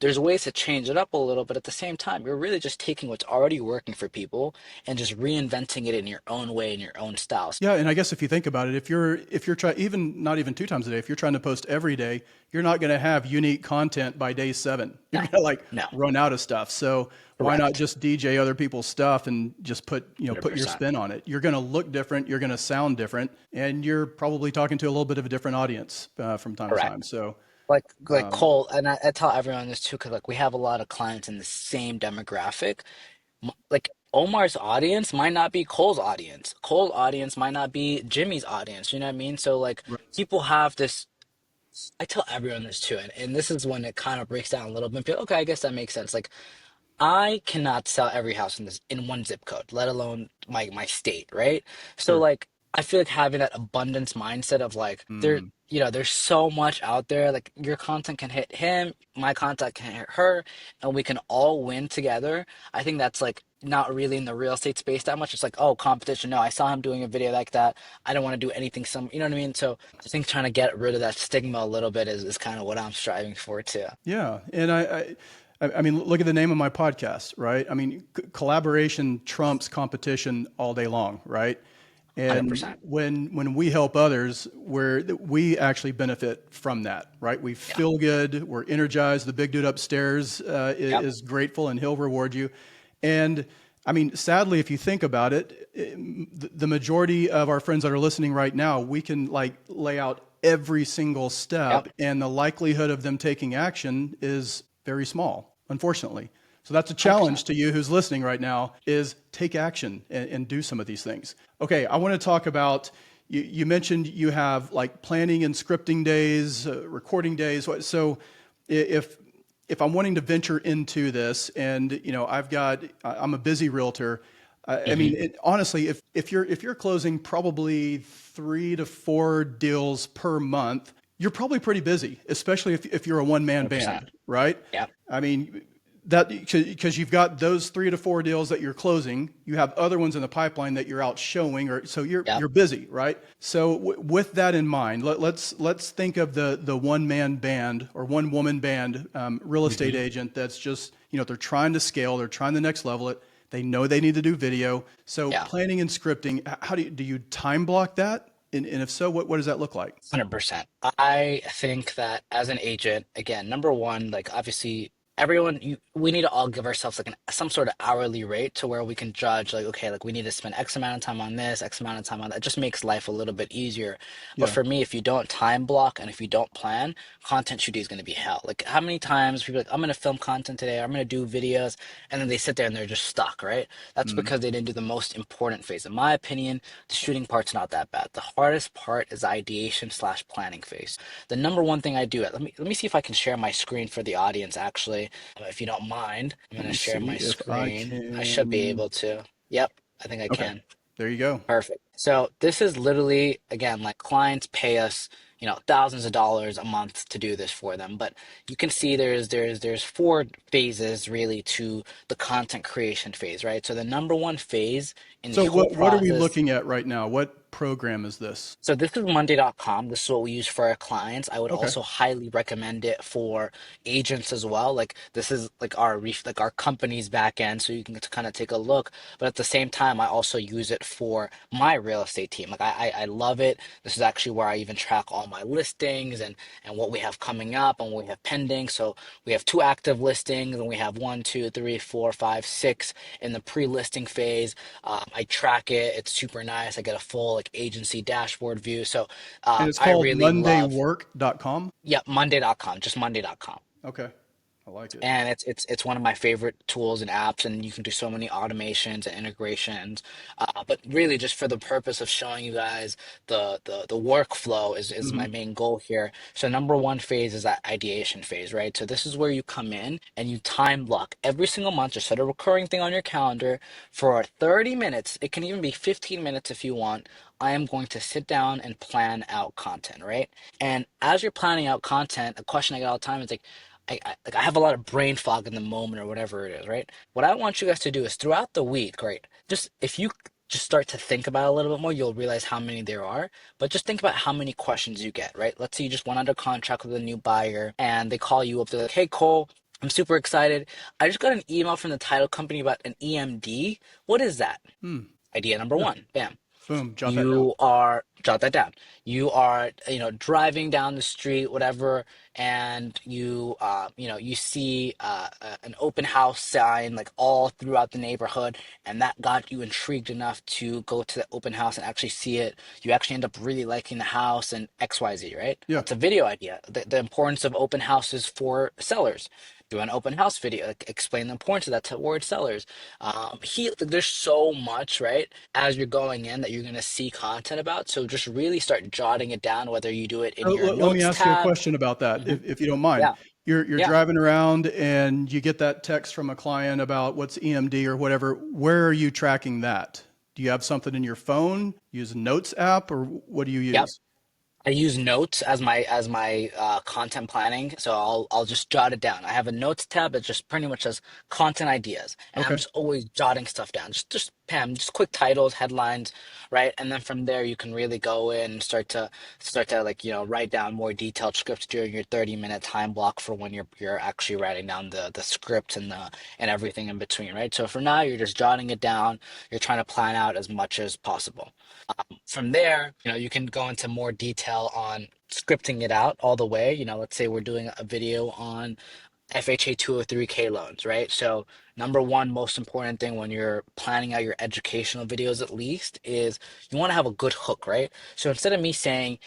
There's ways to change it up a little, but at the same time, you're really just taking what's already working for people and just reinventing it in your own way, in your own styles. Yeah, and I guess if you think about it, if you're trying, even not even 2 times a day, if you're trying to post every day, you're not going to have unique content by day 7. You're No, going to like no, run out of stuff. So why not correct. just DJ other people's stuff and just put your 100%. spin on it? You're going to look different, you're going to sound different, and you're probably talking to a little bit of a different audience from time to time. Correct. So Like um, Cole, and I tell everyone this too, because like we have a lot of clients in the same demographic. Like Omar's audience might not be Cole's audience. Cole's audience might not be Jimmy's audience. You know what I mean? So like right, people have this. I tell everyone this too, and this is when it kind of breaks down a little bit. Feel, okay, I guess that makes sense. Like I cannot sell every house in one zip code, let alone my state, right? So sure. like I feel like having that abundance mindset of like Mm, there's so much out there. Like your content can hit him, my content can hit her, and we can all win together. I think that's like not really in the real estate space that much. It's like, oh, competition. No, I saw him doing a video like that. I don't want to do anything you know what I mean? So I think trying to get rid of that stigma a little bit is kind of what I'm striving for too. yeah, and I mean, look at the name of my podcast, right? I mean, collaboration trumps competition all day long, right? And 100%. when we help others, we actually benefit from that, right? We Yeah. feel good, we're energized. The big dude upstairs Yep. is grateful, and he'll reward you. And I mean, sadly, if you think about it, the majority of our friends that are listening right now, we can like lay out every single step, Yep. and the likelihood of them taking action is very small, unfortunately. So that's a 100%. challenge to you who's listening right now is take action and do some of these things. Okay, I want to talk about you mentioned you have like planning and scripting days, recording days. So if if I'm wanting to venture into this and I'm a busy realtor, I Hmm. mean honestly, if you're closing probably 3 to 4 deals per month, you're probably pretty busy, especially if you're a one man 100%. band, right? Yep. I mean, that because you've got those 3 to 4 deals that you're closing, you have other ones in the pipeline that you're out showing, or so Yep. you're busy, right? So with that in mind, let's think of the one man band or one woman band real estate Hmm. agent that's just they're trying to scale, they're trying to next level it. They know they need to do video. So Yeah. planning and scripting, how do you time block that? And if so, what does that look like? 100%. I think that as an agent, again, number one, like obviously everyone, we need to all give ourselves like some sort of hourly rate to where we can judge like, okay, like we need to spend X amount of time on this, X amount of time on that. It just makes life a little bit easier. But Yeah. for me, if you don't time block and if you don't plan, content shooting is going to be hell. Like how many times people are like, I'm going to film content today, I'm going to do videos, and then they sit there and they're just stuck, right? That's Mm. because they didn't do the most important phase. In my opinion, the shooting part's not that bad. The hardest part is the ideation slash planning phase. The number one thing I do, let me see if I can share my screen for the audience actually. If you don't mind, I'm Let gonna me share see my if I screen. I should be can. able to. Yep, I think I Okay. can. There you go. Perfect. So this is literally, again, like clients pay us, thousands of dollars a month to do this for them. But you can see there's four phases really to the content creation phase, right? So the number one phase in the So whole what are we process. looking at right now? What program is this? So this is Monday.com. This is what we use for our clients. I would Okay. also highly recommend it for agents as well. Like this is like our like our company's back end, so you can kind of take a look. But at the same time, I also use it for my real estate team. Like I love it. This is actually where I even track all my listings and what we have coming up and what we have pending. So we have two active listings, and we have one, two, three, four, five, six in the pre-listing phase. I track it. It's super nice. I get a full like agency dashboard view. So And it's I called really love, mondaywork.com. yeah, Monday.com, just Monday.com. Okay. I like it. And it's one of my favorite tools and apps, and you can do so many automations and integrations. But really, just for the purpose of showing you guys the workflow is my Hmm. main goal here. So number one phase is that ideation phase, right? So this is where you come in and you time block every single month. Just set a recurring thing on your calendar for 30 minutes. It can even be 15 minutes if you want. I am going to sit down and plan out content, right? And as you're planning out content, a question I get all the time is like, like I have a lot of brain fog in the moment or whatever it is, right? What I want you guys to do is throughout the week, right? Just if you just start to think about it a little bit more, you'll realize how many there are. But just think about how many questions you get, right? Let's say you just went under contract with a new buyer and they call you up. They're like, "Hey, Cole, I'm super excited. I just got an email from the title company about an EMD. What is that?" Hmm. Idea number Yeah. one, bam. Boom. Jot that down. You are, jot that down. You are, driving down the street, whatever, and you see an open house sign like all throughout the neighborhood, and that got you intrigued enough to go to the open house and actually see it. You actually end up really liking the house and XYZ, right? Yeah. That's a video idea. The importance of open houses for sellers. Do an open house video, like, explain the importance of that towards sellers. There's so much, right? As you're going in that you're going to see content about. So just really start jotting it down, whether you do it in So your let me notes ask you a tab. question about that, Mhm. if you don't mind. Yeah, You're yeah. driving around and you get that text from a client about what's EMD or whatever. Where are you tracking that? Do you have something in your phone? Use a notes app, or what do you Yep. use? I use notes as my content planning, so I'll just jot it down. I have a notes tab that just pretty much says content ideas, and I'm Okay. just always jotting stuff down. Just Pam, just quick titles, headlines, right? And then from there you can really go in and start to like write down more detailed scripts during your 30-minute time block for when you're actually writing down the script and everything in between, right? So for now you're just jotting it down. You're trying to plan out as much as possible. From there, you can go into more detail on scripting it out all the way. Let's say we're doing a video on FHA 203K loans, right? So, number one most important thing when you're planning out your educational videos, at least, is you want to have a good hook, right? So, instead of me saying,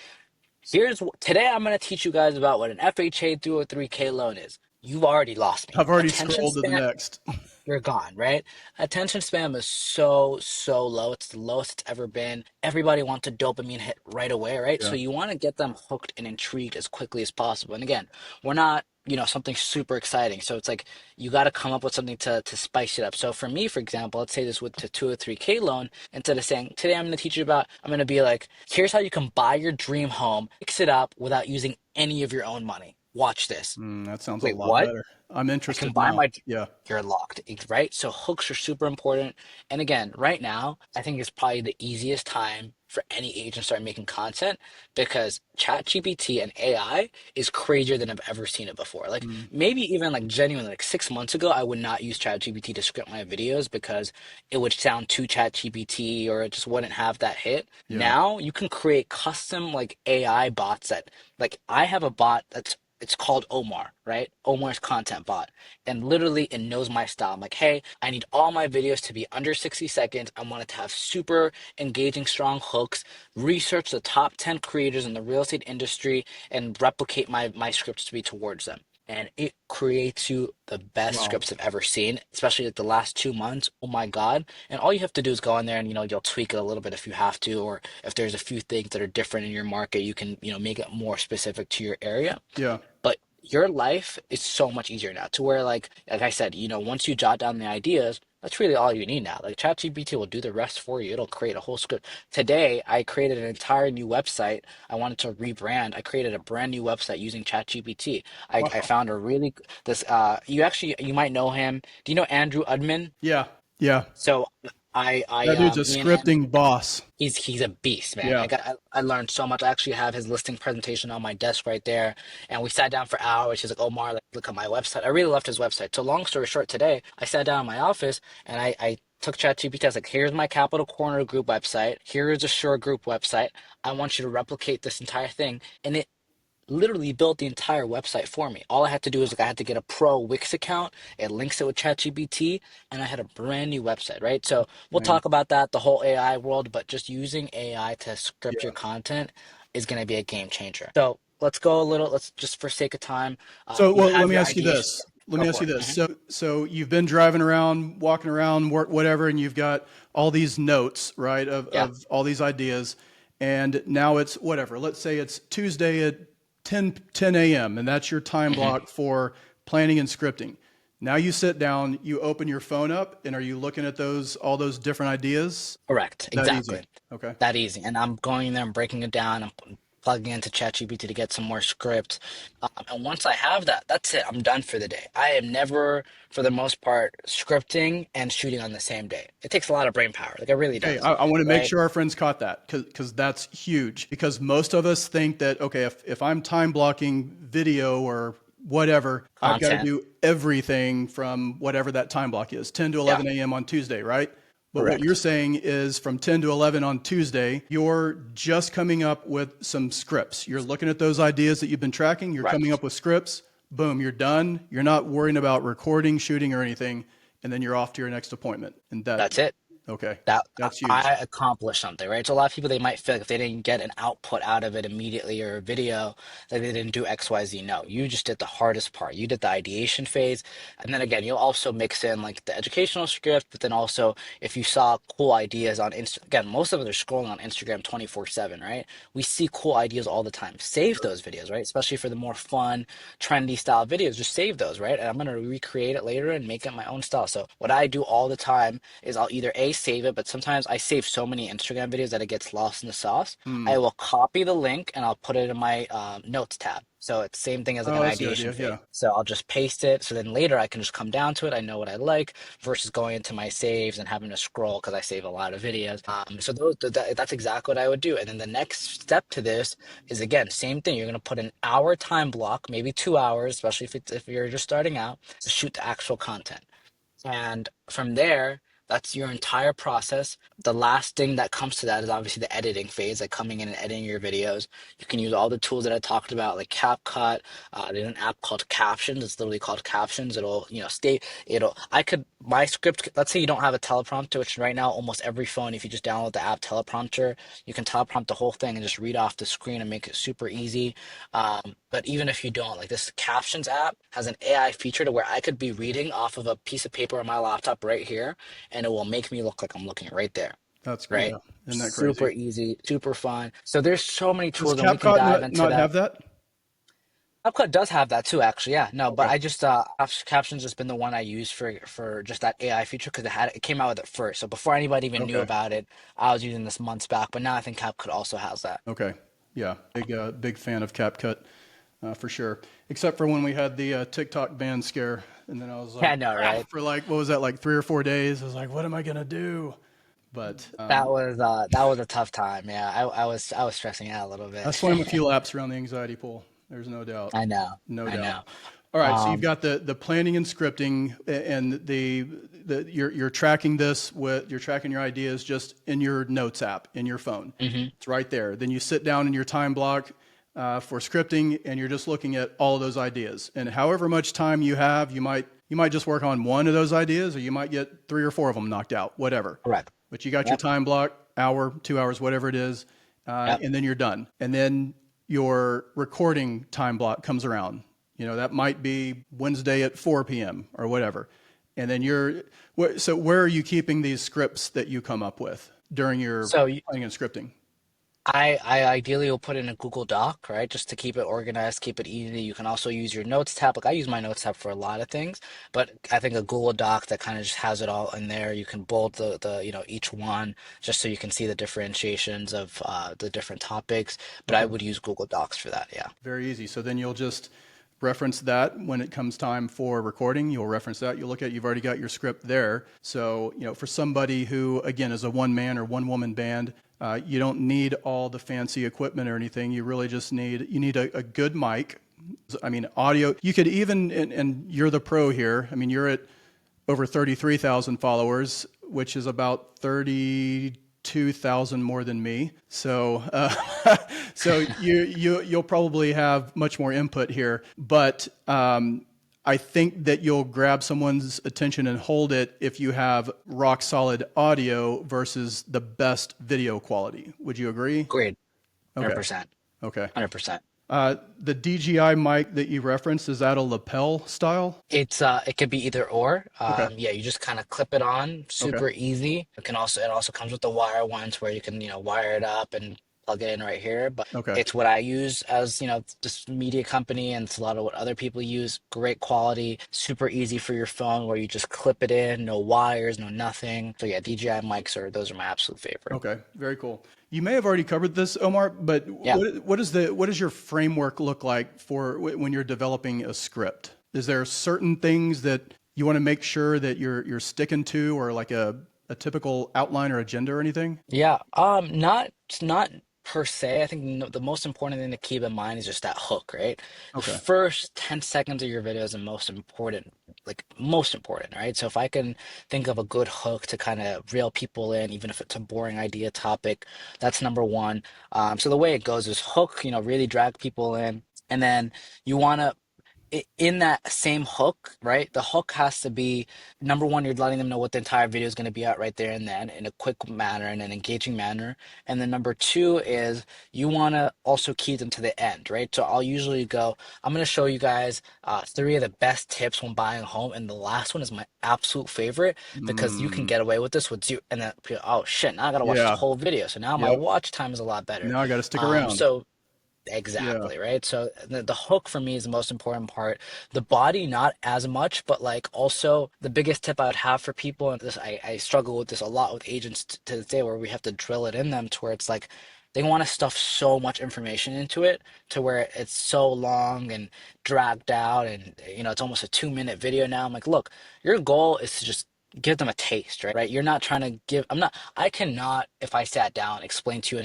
today I'm going to teach you guys about what an FHA 203K loan is, you've already lost me. I've already Attention scrolled to the span, next. you're gone, right? Attention spam is so, so low. It's the lowest it's ever been. Everybody wants a dopamine hit right away, right? So Yeah. you want to get them hooked and intrigued as quickly as possible. And again, we're not something super exciting. So it's like you got to come up with something to spice it up. So for me, for example, let's say this with the 2 or 3K loan, instead of saying, today I'm going to teach you about, I'm going to be like, here's how you can buy your dream home, fix it up without using any of your own money. Watch this. That sounds a Wait, lot what? better. I'm I can interested buy now. my, Yeah. you're locked, right? So hooks are super important. And again, right now, I think it's probably the easiest time for any agent to start making content because ChatGPT and AI is crazier than I've ever seen it before. Like Mm, maybe even like genuinely like 6 months ago, I would not use ChatGPT to script my videos because it would sound too ChatGPT or it just wouldn't have that hit. yeah. Now you can create custom like AI bots that like I have a bot that's it's called Omar, right? Omar's content bot. And literally it knows my style. I'm like, hey, I need all my videos to be under 60 seconds. I want it to have super engaging, strong hooks, research the top 10 creators in the real estate industry, and replicate my scripts to be towards them. And it creates you the best Wow. scripts I've ever seen, especially like the last 2 months. Oh my God. And all you have to do is go in there and, you'll tweak it a little bit if you have to, or if there's a few things that are different in your market, you can, make it more specific to your area. Yeah. But your life is so much easier now to where like I said, once you jot down the ideas, that's really all you need now. Like ChatGPT will do the rest for you. It'll create a whole script. Today, I created an entire new website. I wanted to rebrand. I created a brand new website using ChatGPT. I Wow. found a really this you might know him. Do you know Andrew Udman? Yeah. Yeah. So I That dude's a me and Andrew scripting boss. he's a beast, man. Yeah. I learned so much. I actually have his listing presentation on my desk right there, and we sat down for hours. He's like, "Omar, like, look at my website." I really loved his website. So long story short, today I sat down in my office and I took ChatGPT. I was like, "Here's my Capital Corner Group website. Here is a Shore Group website. I want you to replicate this entire thing," and it literally built the entire website for me. All I had to do is like I had to get a pro Wix account. It links it with ChatGPT, and I had a brand new website, right? So we'll Man. talk about that, the whole AI world, but just using AI to script your Yeah. content is going to be a game changer. So let's go a little. Let's just for sake of time, So, you well, let have me your ask you ideation. this. Let Go me ask for you it. this. So you've been driving around, walking around, whatever, and you've got all these notes, right, of, Yeah, of all these ideas. And now it's whatever. Let's say it's Tuesday at 10 a.m., and that's your time hmm block for planning and scripting. Now you sit down, you open your phone up, and are you looking at all those different ideas? correct, That easy. exactly. Okay. That easy. And I'm going there and breaking it down. I'm plugging into ChatGPT to get some more script. And once I have that, that's it. I'm done for the day. I am never, for the most part, scripting and shooting on the same day. It takes a lot of brain power. Like it really Okay, does, I want to make right? sure our friends caught that because that's huge. Because most of us think that, okay, if I'm time blocking video or whatever, I've got to Content. do everything from whatever that time block is, 10 to Yeah, 11 a.m. on Tuesday, right? But what you're correct. saying is from 10 to 11 on Tuesday, you're just coming up with some scripts. You're looking at those ideas that you've been tracking, you're coming Correct. up with scripts, boom, you're done. You're not worrying about recording, shooting, or anything. And then you're off to your next appointment. And That's it. okay, That that's huge. I accomplished something, right? So a lot of people they might feel like if they didn't get an output out of it immediately or a video, that they didn't do X, Y, Z. No, you just did the hardest part. You did the ideation phase, and then again, you'll also mix in like the educational script, but then also if you saw cool ideas on Insta, again, most of us are scrolling on Instagram 24/7, right? We see cool ideas all the time. Save those videos, right? Especially for the more fun, trendy style videos, just save those, right? And I'm gonna recreate it later and make it my own style. So what I do all the time is I'll either A, save it, but sometimes I save so many Instagram videos that it gets lost in the sauce. Hmm. I will copy the link and I'll put it in my notes tab. So it's same thing as like an Oh, that's the ideation idea. phase. Yeah. So I'll just paste it. So then later I can just come down to it. I know what I like versus going into my saves and having to scroll because I save a lot of videos. So that's exactly what I would do. And then the next step to this is again, same thing. You're going to put an hour time block, maybe 2 hours, especially if you're just starting out to shoot the actual content. And from there, that's your entire process. The last thing that comes to that is obviously the editing phase, like coming in and editing your videos. You can use all the tools that I talked about, like CapCut. There's an app called Captions. It's literally called Captions. My script, let's say you don't have a teleprompter, which right now, almost every phone, if you just download the app teleprompter, you can teleprompt the whole thing and just read off the screen and make it super easy. But even if you don't, like this Captions app has an AI feature to where I could be reading off of a piece of paper on my laptop right here, and it will make me look like I'm looking right there, That's, right? yeah. Isn't that Super crazy? easy, super fun. So there's so many Does tools, and we can CapCut dive into not that. have that? CapCut does have that too, actually. Yeah, no, but Okay. I just Caption's just been the one I use for just that AI feature because it came out with it first. So before anybody even knew Okay. about it, I was using this months back. But now I think CapCut also has that. Okay. Yeah. Big fan of CapCut, for sure. Except for when we had the TikTok ban scare, and then I was Yeah, like, I know, ah, right? for like what was that, like 3 or 4 days? I was like, what am I gonna do? But That was a tough time. Yeah, I was stressing out a little I bit. swam a few laps around the anxiety pool. There's no doubt. I know, No I doubt. know. All right, so you've Um, got the planning and scripting, and you're tracking this with you're tracking your ideas just in your notes app in your phone. mhm. It's right there. Then you sit down in your time block for scripting, and you're just looking at all of those ideas. And however much time you have, you might just work on one of those ideas, or you might get 3 or 4 of them knocked out, whatever. Correct. But you got your Yep. time block, hour, 2 hours, whatever it is, Yep. and then you're done. And then your recording time block comes around. That might be Wednesday at 4 p.m. or whatever. And then so where are you keeping these scripts that you come up with during your So planning and scripting? I ideally will put in a Google Doc, right? Just to keep it organized, keep it easy. You can also use your Notes tab. Like I use my Notes tab for a lot of things, but I think a Google Doc that kind of just has it all in there. You can bold each one just so you can see the differentiations of the different topics. But I Okay, would use Google Docs for that. Yeah. very easy. So then you'll just reference that when it comes time for recording. You'll reference that. You'll look at, you've already got your script there. So, for somebody who, again, is a one man or one woman band, you don't need all the fancy equipment or anything. You really just need a good mic. I mean, audio. You could even, and you're the pro here. I mean, you're at over 33,000 followers, which is about 32,000 more than me. So, so you'll probably have much more input here. But I think that you'll grab someone's attention and hold it if you have rock solid audio versus the best video quality. Would you agree? Great. Okay. 100%. Okay. 100%. The DJI mic that you referenced, is that a lapel style? It could be either or. Okay. Yeah, you just kind of clip it on, Okay. super easy. It also comes with the wire ones where you can, wire it up and plug it in right here. But Okay. it's what I use as, this media company, and it's a lot of what other people use. Great quality, super easy for your phone where you just clip it in, no wires, no nothing. So yeah, DJI mics those are my absolute favorite. Okay, very cool. You may have already covered this, Omar, but Yeah. what does your framework look like for when you're developing a script? Is there certain things that you want to make sure that you're sticking to, or like a typical outline or agenda or anything? Yeah, not per se. I think the most important thing to keep in mind is just that hook, right? The Okay. first 10 seconds of your video is the most important, like most important, right? So if I can think of a good hook to kind of reel people in, even if it's a boring idea topic, that's number one. So the way it goes is hook, really drag people in, and then you want to in that same hook, right? The hook has to be number one, you're letting them know what the entire video is going to be at right there and then in a quick manner and an engaging manner. And then number two is you want to also keep them to the end, right? So I'll usually go, I'm going to show you guys three of the best tips when buying a home. And the last one is my absolute favorite because you can Mm, get away with this with zero. And then, oh shit, now I got to watch this yeah. whole video. So now my Yep. watch time is a lot better. Now I got to stick Um, around. so Yeah. Exactly, right? So the hook for me is the most important part. The body, not as much, but like also the biggest tip I would have for people, and I struggle with this a lot with agents to this day where we have to drill it in them to where it's like they want to stuff so much information into it to where it's so long and dragged out and it's almost a 2 minute video now. I'm like, look, your goal is to just give them a taste, right? Right? You're not trying to give, I cannot, if I sat down, explain to you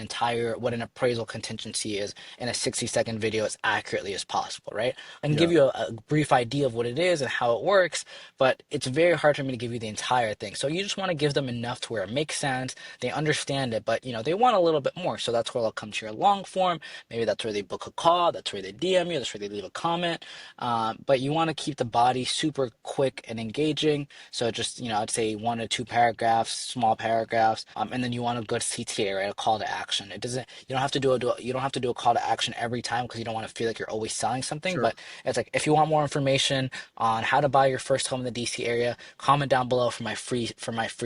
what an appraisal contingency is in a 60-second video as accurately as possible, right? I can give Yeah. you a brief idea of what it is and how it works, but it's very hard for me to give you the entire thing. So you just want to give them enough to where it makes sense, they understand it, but they want a little bit more. So that's where they'll come to your long form. Maybe that's where they book a call, that's where they DM you, that's where they leave a comment. But you want to keep the body super quick and engaging. So just, I'd say 1 to 2 paragraphs, small paragraphs, and then you want a good CTA, right? A call to action. It doesn't. You don't have to you don't have to do a call to action every time because you don't want to feel like you're always selling something. Sure. But it's like if you want more information on how to buy your first home in the DC area, comment down below for my free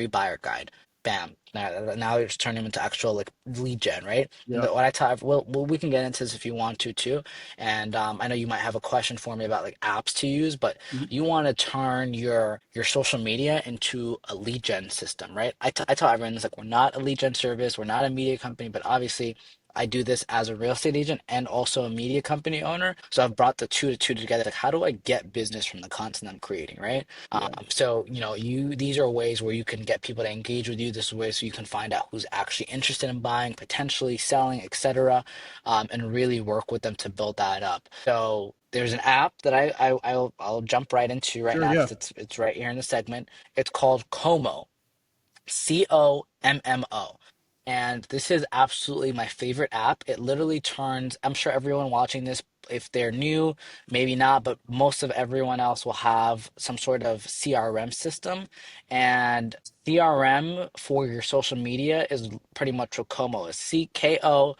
buyer guide. bam. Now you're just turning them into actual like lead gen, right? And Yeah. what I tell, well, we can get into this if you want to too. And I know you might have a question for me about like apps to use, but Mhm. you want to turn your social media into a lead gen system, right? I tell everyone it's like we're not a lead gen service, we're not a media company, but obviously I do this as a real estate agent and also a media company owner. So I've brought the two together. Like, how do I get business from the content I'm creating, right? Yeah. So these are ways where you can get people to engage with you. This is ways so you can find out who's actually interested in buying, potentially selling, etc., and really work with them to build that up. So there's an app that I'll jump right into right Sure. now Yeah. because it's right here in the segment. It's called Como. Commo. And this is absolutely my favorite app. It literally turns, I'm sure everyone watching this, if they're new, maybe not, but most of everyone else will have some sort of CRM system. And CRM for your social media is pretty much what Como is. CKOMMO.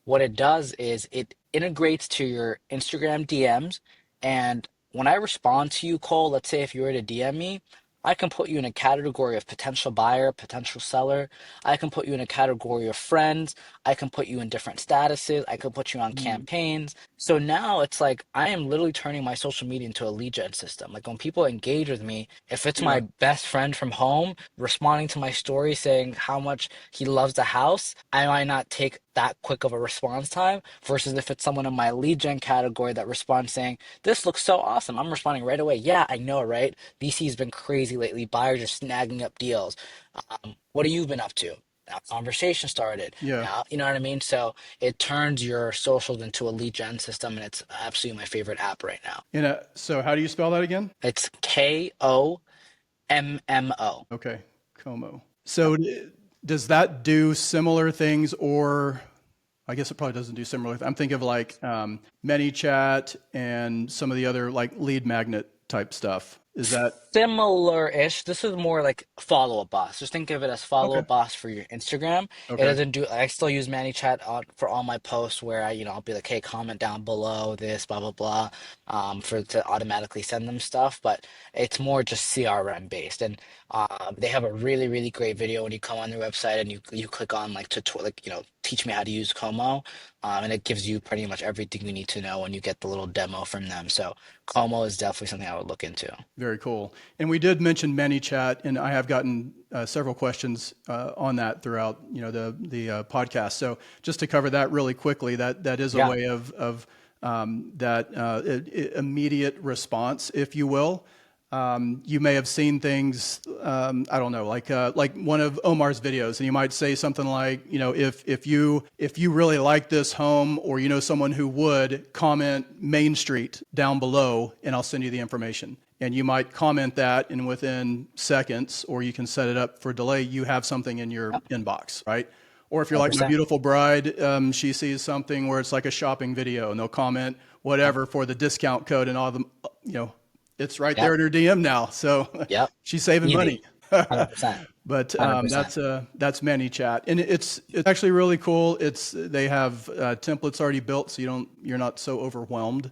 What it does is it integrates to your Instagram DMs. And when I respond to you, Cole, let's say if you were to DM me, I can put you in a category of potential buyer, potential seller. I can put you in a category of friends. I can put you in different statuses. I can put you on Mm. campaigns. So now it's like I am literally turning my social media into a lead gen system. Like when people engage with me, if it's Yeah. my best friend from home responding to my story saying how much he loves the house, I might not take that quick of a response time versus if it's someone in my lead gen category that responds saying, this looks so awesome. I'm responding right away. Yeah, I know, right? VC's been crazy lately. Buyers are snagging up deals. What have you been up to? Now conversation started. Yeah. Now, you know what I mean? So it turns your socials into a lead gen system, and it's absolutely my favorite app right now. And so how do you spell that again? It's Kommo. Okay. Como. So does that do similar things, or I guess it probably doesn't do similar. I'm thinking of like ManyChat and some of the other like lead magnet type stuff. Is that Similar-ish. This is more like follow-up boss. Just think of it as okay? follow-up boss for your Instagram. It Okay. doesn't do. I still use ManyChat for all my posts where I'll be like, hey, comment down below this, blah blah blah, for to automatically send them stuff. But it's more just CRM based, and they have a really really great video when you come on their website and you click on like teach me how to use Como, and it gives you pretty much everything you need to know when you get the little demo from them. So Como is definitely something I would look into. Very cool. And we did mention ManyChat, and I have gotten several questions on that throughout, the podcast. So just to cover that really quickly, that is a Yeah. way of that immediate response, if you will. You may have seen things, I don't know, like one of Omar's videos, and you might say something like, if you really like this home, or you know someone who would, comment Main Street down below, and I'll send you the information. And you might comment that, and within seconds, or you can set it up for delay, you have something in your inbox, right? Or if you're like my 100%. beautiful bride, she sees something where it's like a shopping video, and they'll comment Yep. whatever for the discount code and all the, you know, it's right there Yep. in her DM now. So Yep. she's saving money. Easy. 100%. But 100%. that's ManyChat, and it's actually really cool. They have templates already built, so you're not so overwhelmed.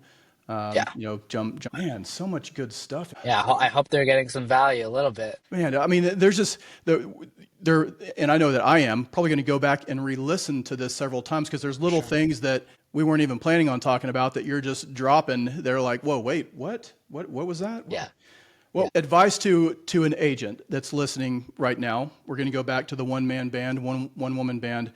Yeah. Jump. Man, so much good stuff. Yeah. I hope they're getting some value a little bit. Man, I mean, there's just there, and I know that I am probably going to go back and re-listen to this several times because there's little Sure. things that we weren't even planning on talking about that you're just dropping. They're like, whoa, wait, what was that? Yeah. Well, advice to an agent that's listening right now. We're going to go back to the one man band, one woman band.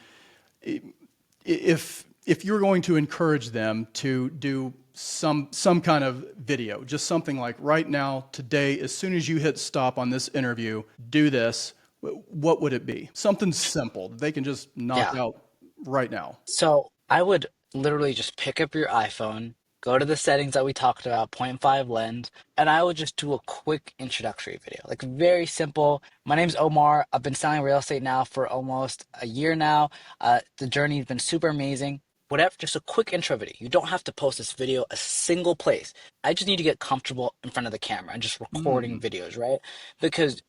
If you're going to encourage them to do some kind of video, just something like right now, today, as soon as you hit stop on this interview, do this. What would it be? Something simple that they can just knock Yeah. out right now. So I would literally just pick up your iPhone, go to the settings that we talked about, point 0.5 lens, and I would just do a quick introductory video. Like very simple. My name's Omar. I've been selling real estate now for almost a year now. The journey's been super amazing. Whatever, just a quick intro video. You don't have to post this video a single place. I just need to get comfortable in front of the camera and just recording Mm, videos, right? Because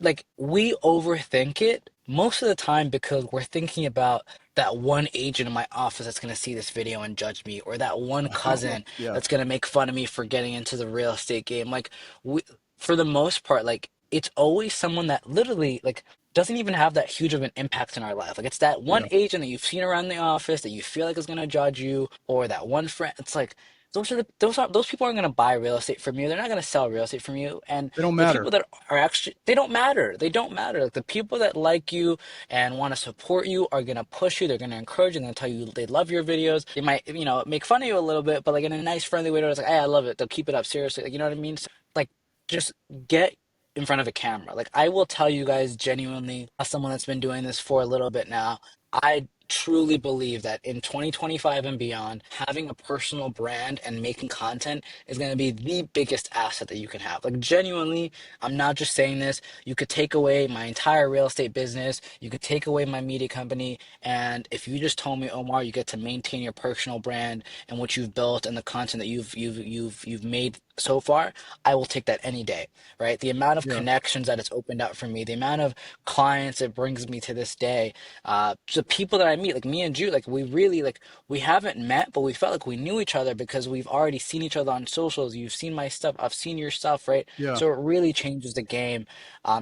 like we overthink it most of the time because we're thinking about that one agent in my office that's going to see this video and judge me, or that one cousin yeah. that's going to make fun of me for getting into the real estate game. Like we, for the most part, like it's always someone that literally like doesn't even have that huge of an impact in our life. Like it's that one Yeah. agent that you've seen around the office that you feel like is gonna judge you, or that one friend. It's like those people aren't gonna buy real estate from you. They're not gonna sell real estate from you. And They don't the matter. people that are actually they don't matter. They don't matter. Like the people that like you and want to support you are gonna push you. They're gonna encourage you. They're gonna tell you they love your videos. They might, make fun of you a little bit, but like in a nice, friendly way. Where it's like, hey, I love it. They'll keep it up seriously. Like, you know what I mean? So, like, just get in front of a camera. Like, I will tell you guys genuinely, as someone that's been doing this for a little bit now, I truly believe that in 2025 and beyond, having a personal brand and making content is going to be the biggest asset that you can have. Like, genuinely, I'm not just saying this. You could take away my entire real estate business, you could take away my media company, and if you just told me, Omar, you get to maintain your personal brand and what you've built and the content that you've made so far, I will take that any day, right? The amount of Yeah. connections that it's opened up for me, the amount of clients it brings me to this day, the people that I meet, like me and Jude, like we really like we haven't met, but we felt like we knew each other because we've already seen each other on socials. You've seen my stuff, I've seen your stuff, right? Yeah. So it really changes the game.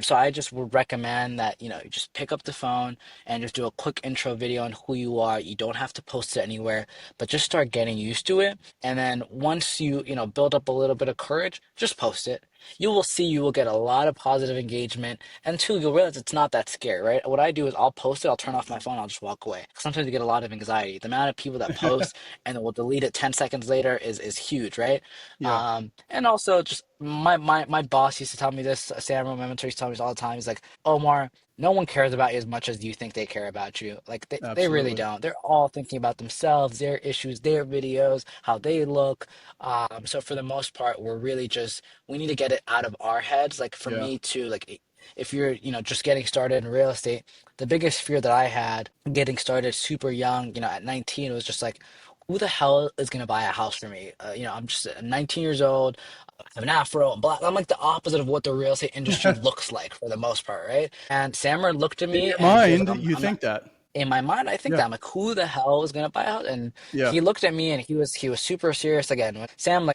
So I just would recommend that, you just pick up the phone and just do a quick intro video on who you are. You don't have to post it anywhere, but just start getting used to it. And then once you build up a little bit of courage, just post it. You will see you will get a lot of positive engagement. And two, you'll realize it's not that scary, right? What I do is I'll post it, I'll turn off my phone, I'll just walk away. Sometimes you get a lot of anxiety. The amount of people that post and then will delete it 10 seconds later is huge, right? Yeah. And also just my boss used to tell me this, Sam, my mentor used to tell me this all the time. He's like, Omar, no one cares about you as much as you think they care about you. Like they really Absolutely. don't. They're all thinking about themselves, their issues, their videos, how they look. So for the most part, we need to get it out of our heads. Like for Yeah. me too, like if you're, just getting started in real estate, the biggest fear that I had getting started super young, at 19, was just like, who the hell is gonna buy a house for me? I'm just 19 years old. I have an afro. I'm black. I'm like the opposite of what the real estate industry looks like for the most part, right? And Sammer looked at In me your and he was like, mind, I'm, you I'm not think that. in my mind, I think Yeah. that I'm like, who the hell is gonna buy a house? And Yeah. he looked at me and he was super serious again. Sam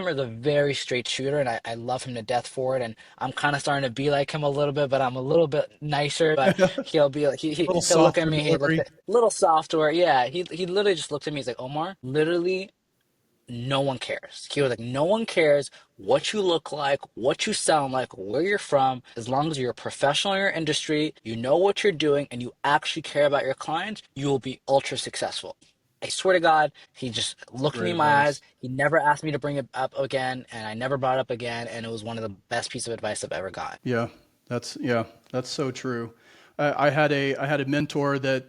is a very straight shooter, and I love him to death for it. And I'm kind of starting to be like him a little bit, but I'm a little bit nicer. But A he'll be like little he'll look at softer me, he looked delivery. at little software, yeah. He literally just looked at me. He's like, Omar, literally no one cares. He was like, no one cares what you look like, what you sound like, where you're from, as long as you're a professional in your industry, you know what you're doing, and you actually care about your clients, you will be ultra successful. I swear to God, he just It's looked me great in my eyes. advice. He never asked me to bring it up again, and I never brought it up again. And it was one of the best pieces of advice I've ever got. Yeah, that's so true. I had a mentor that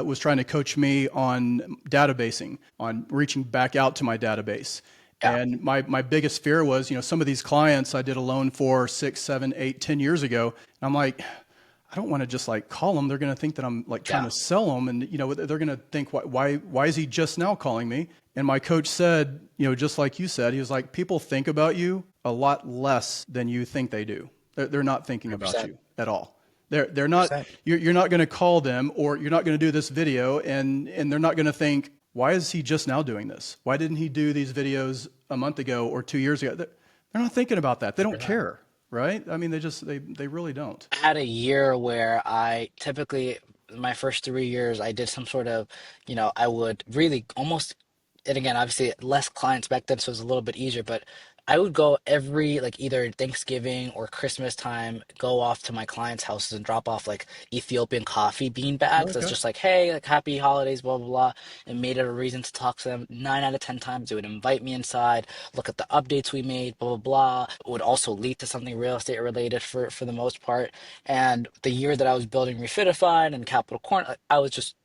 was trying to coach me on databasing, on reaching back out to my database. Yeah, And my biggest fear was, some of these clients I did a loan for 6, 7, 8, 10 years ago. And I'm like, I don't want to just like call them. They're going to think that I'm like trying yeah, to sell them, and they're going to think, why is he just now calling me? And my coach said, just like you said, he was like, people think about you a lot less than you think they do. They're not thinking about 100%, you at all. They're not. 100%. You're not going to call them, or you're not going to do this video, and they're not going to think, why is he just now doing this? Why didn't he do these videos a month ago or 2 years ago? They're not thinking about that. They don't care, right? I mean, they really don't. I had a year where I typically, my first 3 years, I did some sort of, I would really almost, and again, obviously less clients back then, so it was a little bit easier, but I would go every, like either Thanksgiving or Christmas time, go off to my clients' houses and drop off like Ethiopian coffee bean bags. That's Okay. just like, hey, like happy holidays, blah, blah, blah. And made it a reason to talk to them. 9 out of 10 times, they would invite me inside, look at the updates we made, blah, blah, blah. It would also lead to something real estate related for the most part. And the year that I was building Refitify and Capital Corner, like, I was just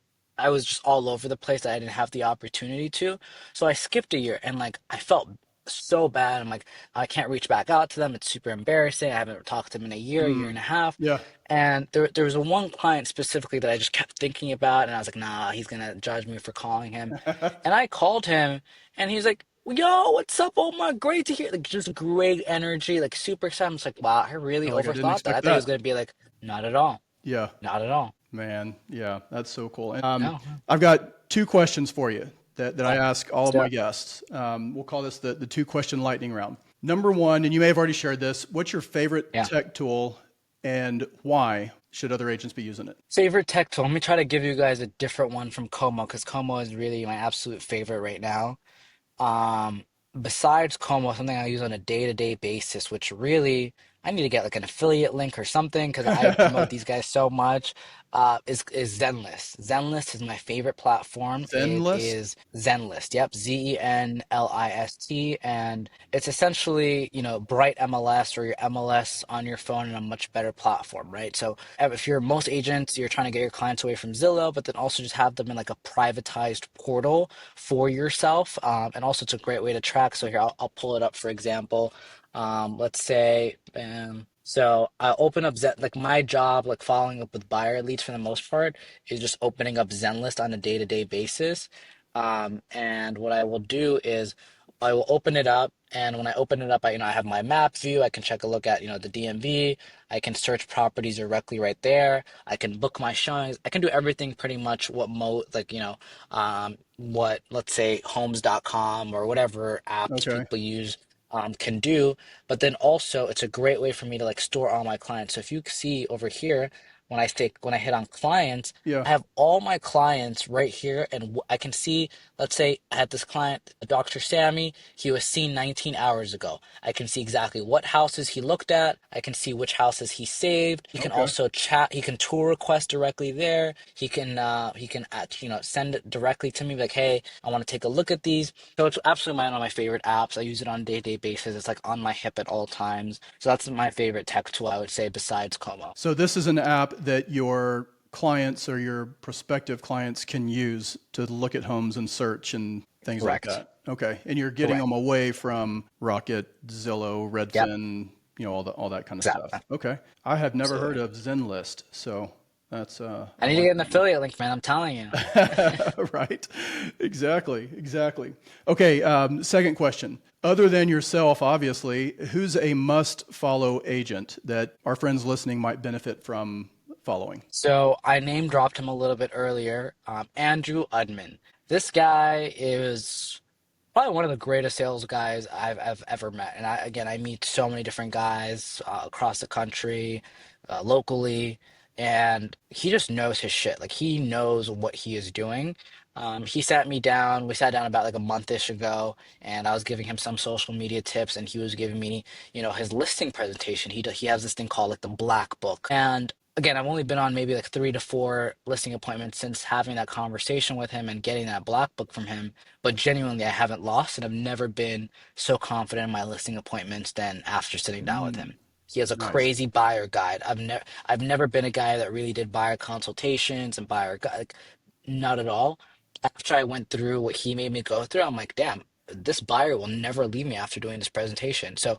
all over the place that I didn't have the opportunity to. So I skipped a year and like I felt so bad. I'm like, I can't reach back out to them. It's super embarrassing. I haven't talked to them in a year and a half. Yeah. And there was a one client specifically that I just kept thinking about, and I was like, nah, he's gonna judge me for calling him. And I called him, and he's like, yo, what's up, Omar? Great to hear. Like, just great energy, like super excited. I'm just like, wow, I really Like I didn't overthought that. I expect thought he was that. gonna be like, not at all, Yeah. not at all. Man, yeah, that's so cool. And, No, I've got two questions for you that I no, ask all let's of do my it. guests. We'll call this the two question lightning round. Number one, and you may have already shared this, what's your favorite Yeah. tech tool and why should other agents be using it? Favorite tech tool. Let me try to give you guys a different one from Como because Como is really my absolute favorite right now. Um, Besides Como, something I use on a day-to-day basis, which really I need to get like an affiliate link or something because I promote these guys so much. Is Zenlist. Zenlist is my favorite platform. It Zenlist? is Zenlist. Yep, Zenlist, and it's essentially, Bright MLS or your MLS on your phone in a much better platform, right? So if you're most agents, you're trying to get your clients away from Zillow, but then also just have them in like a privatized portal for yourself. And also, it's a great way to track. So here, I'll pull it up for example. Let's say, so I open up like my job, like following up with buyer leads for the most part, is just opening up Zenlist on a day-to-day basis. And what I will do is I will open it up, and when I open it up, I have my map view. I can check a look at, the DMV. I can search properties directly right there. I can book my showings. I can do everything pretty much what like, what, let's say, homes.com or whatever apps Okay. people use can do. But then also it's a great way for me to like store all my clients. So if you see over here, when I hit on clients, Yeah. I have all my clients right here, and I can see, let's say I had this client, Dr. Sammy, he was seen 19 hours ago. I can see exactly what houses he looked at. I can see which houses he saved. He can Okay. also chat, he can tour request directly there. He can send it directly to me like, hey, I want to take a look at these. So it's absolutely one of my favorite apps. I use it on a day-to-day basis. It's like on my hip at all times. So that's my favorite tech tool, I would say, besides Como. So this is an app that your clients or your prospective clients can use to look at homes and search and things like Correct. that. Okay. And you're getting Correct. them away from Rocket, Zillow, Yep. Redfin, all that kind of stuff. Exactly. Okay. I have never heard Absolutely. of Zenlist, so that's I I need to like get an that. affiliate link, man. I'm telling you. Right. Exactly. Exactly. Okay. Second question. Other than yourself, obviously, who's a must follow agent that our friends listening might benefit from following? So I name dropped him a little bit earlier. Andrew Udman. This guy is probably one of the greatest sales guys I've ever met. And I meet so many different guys across the country, locally, and he just knows his shit. Like he knows what he is doing. He sat me down. We sat down about like a month-ish ago, and I was giving him some social media tips, and he was giving me, his listing presentation. He has this thing called like the Black Book, and again, I've only been on maybe like 3 to 4 listing appointments since having that conversation with him and getting that Black Book from him. But genuinely, I haven't lost, and I've never been so confident in my listing appointments than after sitting down with him. He has a Nice. crazy buyer guide. I've never been a guy that really did buyer consultations and buyer guide, like, not at all. After I went through what he made me go through, I'm like, damn, this buyer will never leave me after doing this presentation. So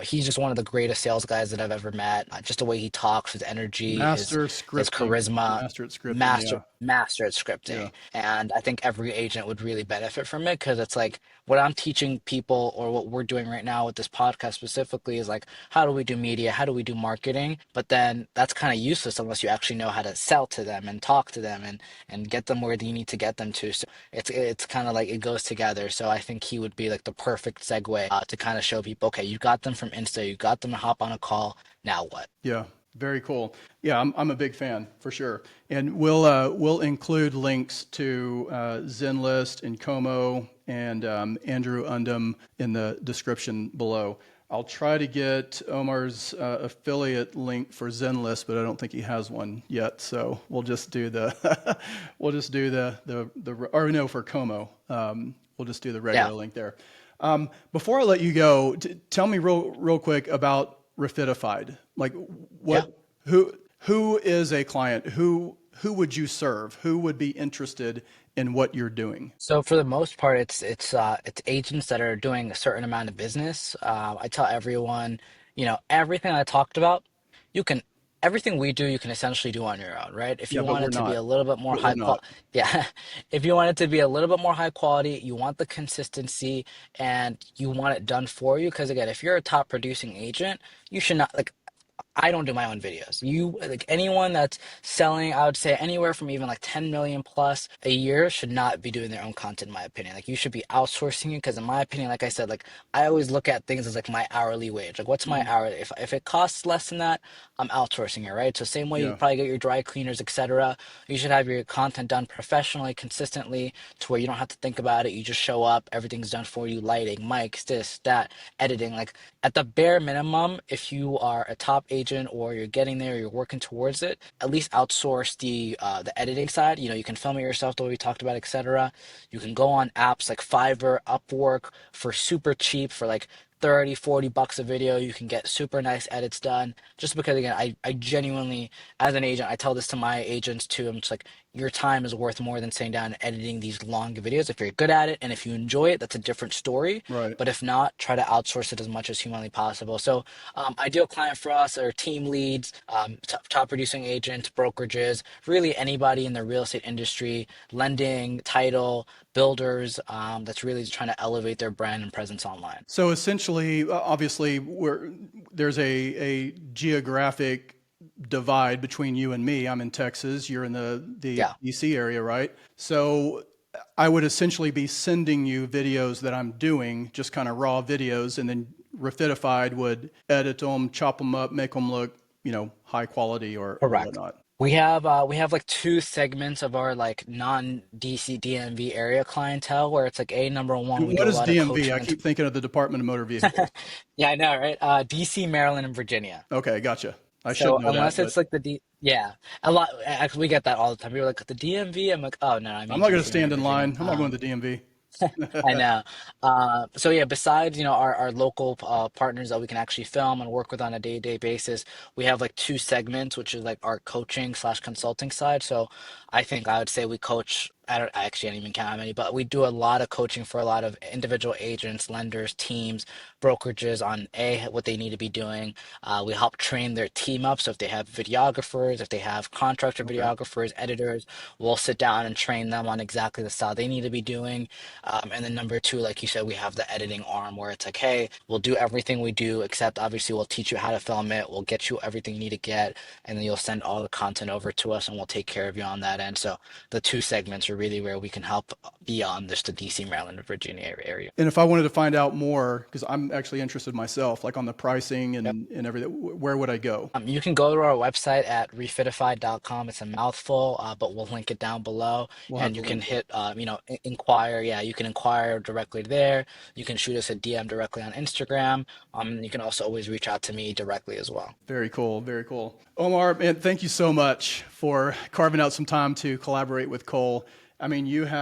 he's just one of the greatest sales guys that I've ever met. Just the way he talks, his energy, Master his scripting. charisma, Master at scripting. master Yeah. master at Yeah. scripting. And I think every agent would really benefit from it because it's like what I'm teaching people or what we're doing right now with this podcast specifically is like how do we do media, how do we do marketing? But then that's kind of useless unless you actually know how to sell to them and talk to them and get them where you need to get them to. So it's kind of like it goes together. So I think he would be like the perfect segue to kind of show people, okay, you got them from Insta, you got them to hop on a call. Now what? Yeah. Very cool. Yeah, I'm a big fan for sure. And we'll include links to Zenlist and Como and Andrew Undum in the description below. I'll try to get Omar's affiliate link for Zenlist, but I don't think he has one yet. So we'll just do the we'll just do the or no for Como. We'll just do the Yeah. regular link there. Before I let you go, tell me real quick about Refitified. Like Yeah. what who is a client? Who would you serve? Who would be interested in what you're doing? So for the most part, it's agents that are doing a certain amount of business. I tell everyone, everything I talked about, you can everything we do, you can essentially do on your own, right? If Yeah, you but want we're it to be not. a little bit more But we're high not. quality, yeah. If you want it to be a little bit more high quality, you want the consistency, and you want it done for you. Because again, if you're a top producing agent, you should not like. I don't do my own videos. You, like anyone that's selling, I would say anywhere from even like 10 million plus a year should not be doing their own content, in my opinion. Like you should be outsourcing it because in my opinion, like I said, like I always look at things as like my hourly wage. Like what's my Mhm. hourly? If it costs less than that, I'm outsourcing it, right? So same way you Yeah. probably get your dry cleaners, etc. You should have your content done professionally, consistently, to where you don't have to think about it. You just show up, everything's done for you, lighting, mics, this, that, editing. Like at the bare minimum, if you are a top agent or you're getting there, you're working towards it, at least outsource the editing side. You know, you can film it yourself the way we talked about, etc. You can go on apps like Fiverr, Upwork for super cheap for like 30, $40 a video. You can get super nice edits done. Just because again, I genuinely, as an agent, I tell this to my agents too. I'm just like, your time is worth more than sitting down and editing these long videos. If you're good at it and if you enjoy it, that's a different story. Right. But if not, try to outsource it as much as humanly possible. So, ideal client for us are team leads, top producing agents, brokerages, really anybody in the real estate industry, lending, title, builders, that's really trying to elevate their brand and presence online. So essentially, obviously, there's a geographic divide between you and me. I'm in Texas. You're in the Yeah. DC area, right? So I would essentially be sending you videos that I'm doing, just kind of raw videos, and then Refitified would edit them, chop them up, make them look, high quality or Correct. whatnot. We have like two segments of our like non-DC DMV area clientele where it's like a number one, we What do a is lot of DMV? I coaching and keep thinking of the Department of Motor Vehicles. yeah, I know, right? DC, Maryland, and Virginia. Okay, gotcha. I should So know that, unless but it's like yeah, a lot. Actually, we get that all the time. People are like the DMV. I'm like, oh no, I I'm mean not going to DC, stand Maryland, in Virginia. line. I'm not going to the DMV. I know. So yeah, besides, our local partners that we can actually film and work with on a day-to-day basis, we have like two segments, which is like our coaching slash consulting side. So I think I would say we coach, I actually don't even count how many, but we do a lot of coaching for a lot of individual agents, lenders, teams, brokerages on what they need to be doing. We help train their team up. So if they have videographers, if they have contractor Okay. videographers, editors, we'll sit down and train them on exactly the style they need to be doing. And then number two, like you said, we have the editing arm where it's like, hey, we'll do everything we do, except obviously we'll teach you how to film it. We'll get you everything you need to get, and then you'll send all the content over to us, and we'll take care of you on that end. So the two segments are really where we can help beyond just the DC, Maryland, and Virginia area. And if I wanted to find out more, because I'm actually interested myself, like on the pricing Yep. and everything, where would I go? You can go to our website at refitified.com. It's a mouthful, but we'll link it down below. We'll have And the you can link. hit, inquire. Yeah, you can inquire directly there. You can shoot us a DM directly on Instagram. You can also always reach out to me directly as well. Very cool. Very cool. Omar, man, thank you so much for carving out some time to collaborate with Cole. I mean, you've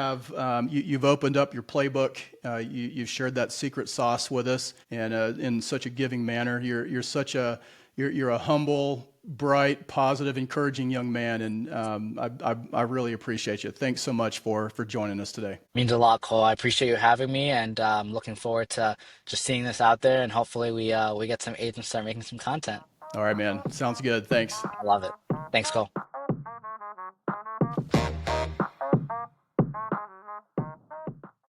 opened up your playbook. You've shared that secret sauce with us, and in such a giving manner. You're a humble, bright, positive, encouraging young man, and I really appreciate you. Thanks so much for joining us today. Means a lot, Cole. I appreciate you having me, and looking forward to just seeing this out there. And hopefully, we get some agents start making some content. All right, man. Sounds good. Thanks. I love it. Thanks, Cole.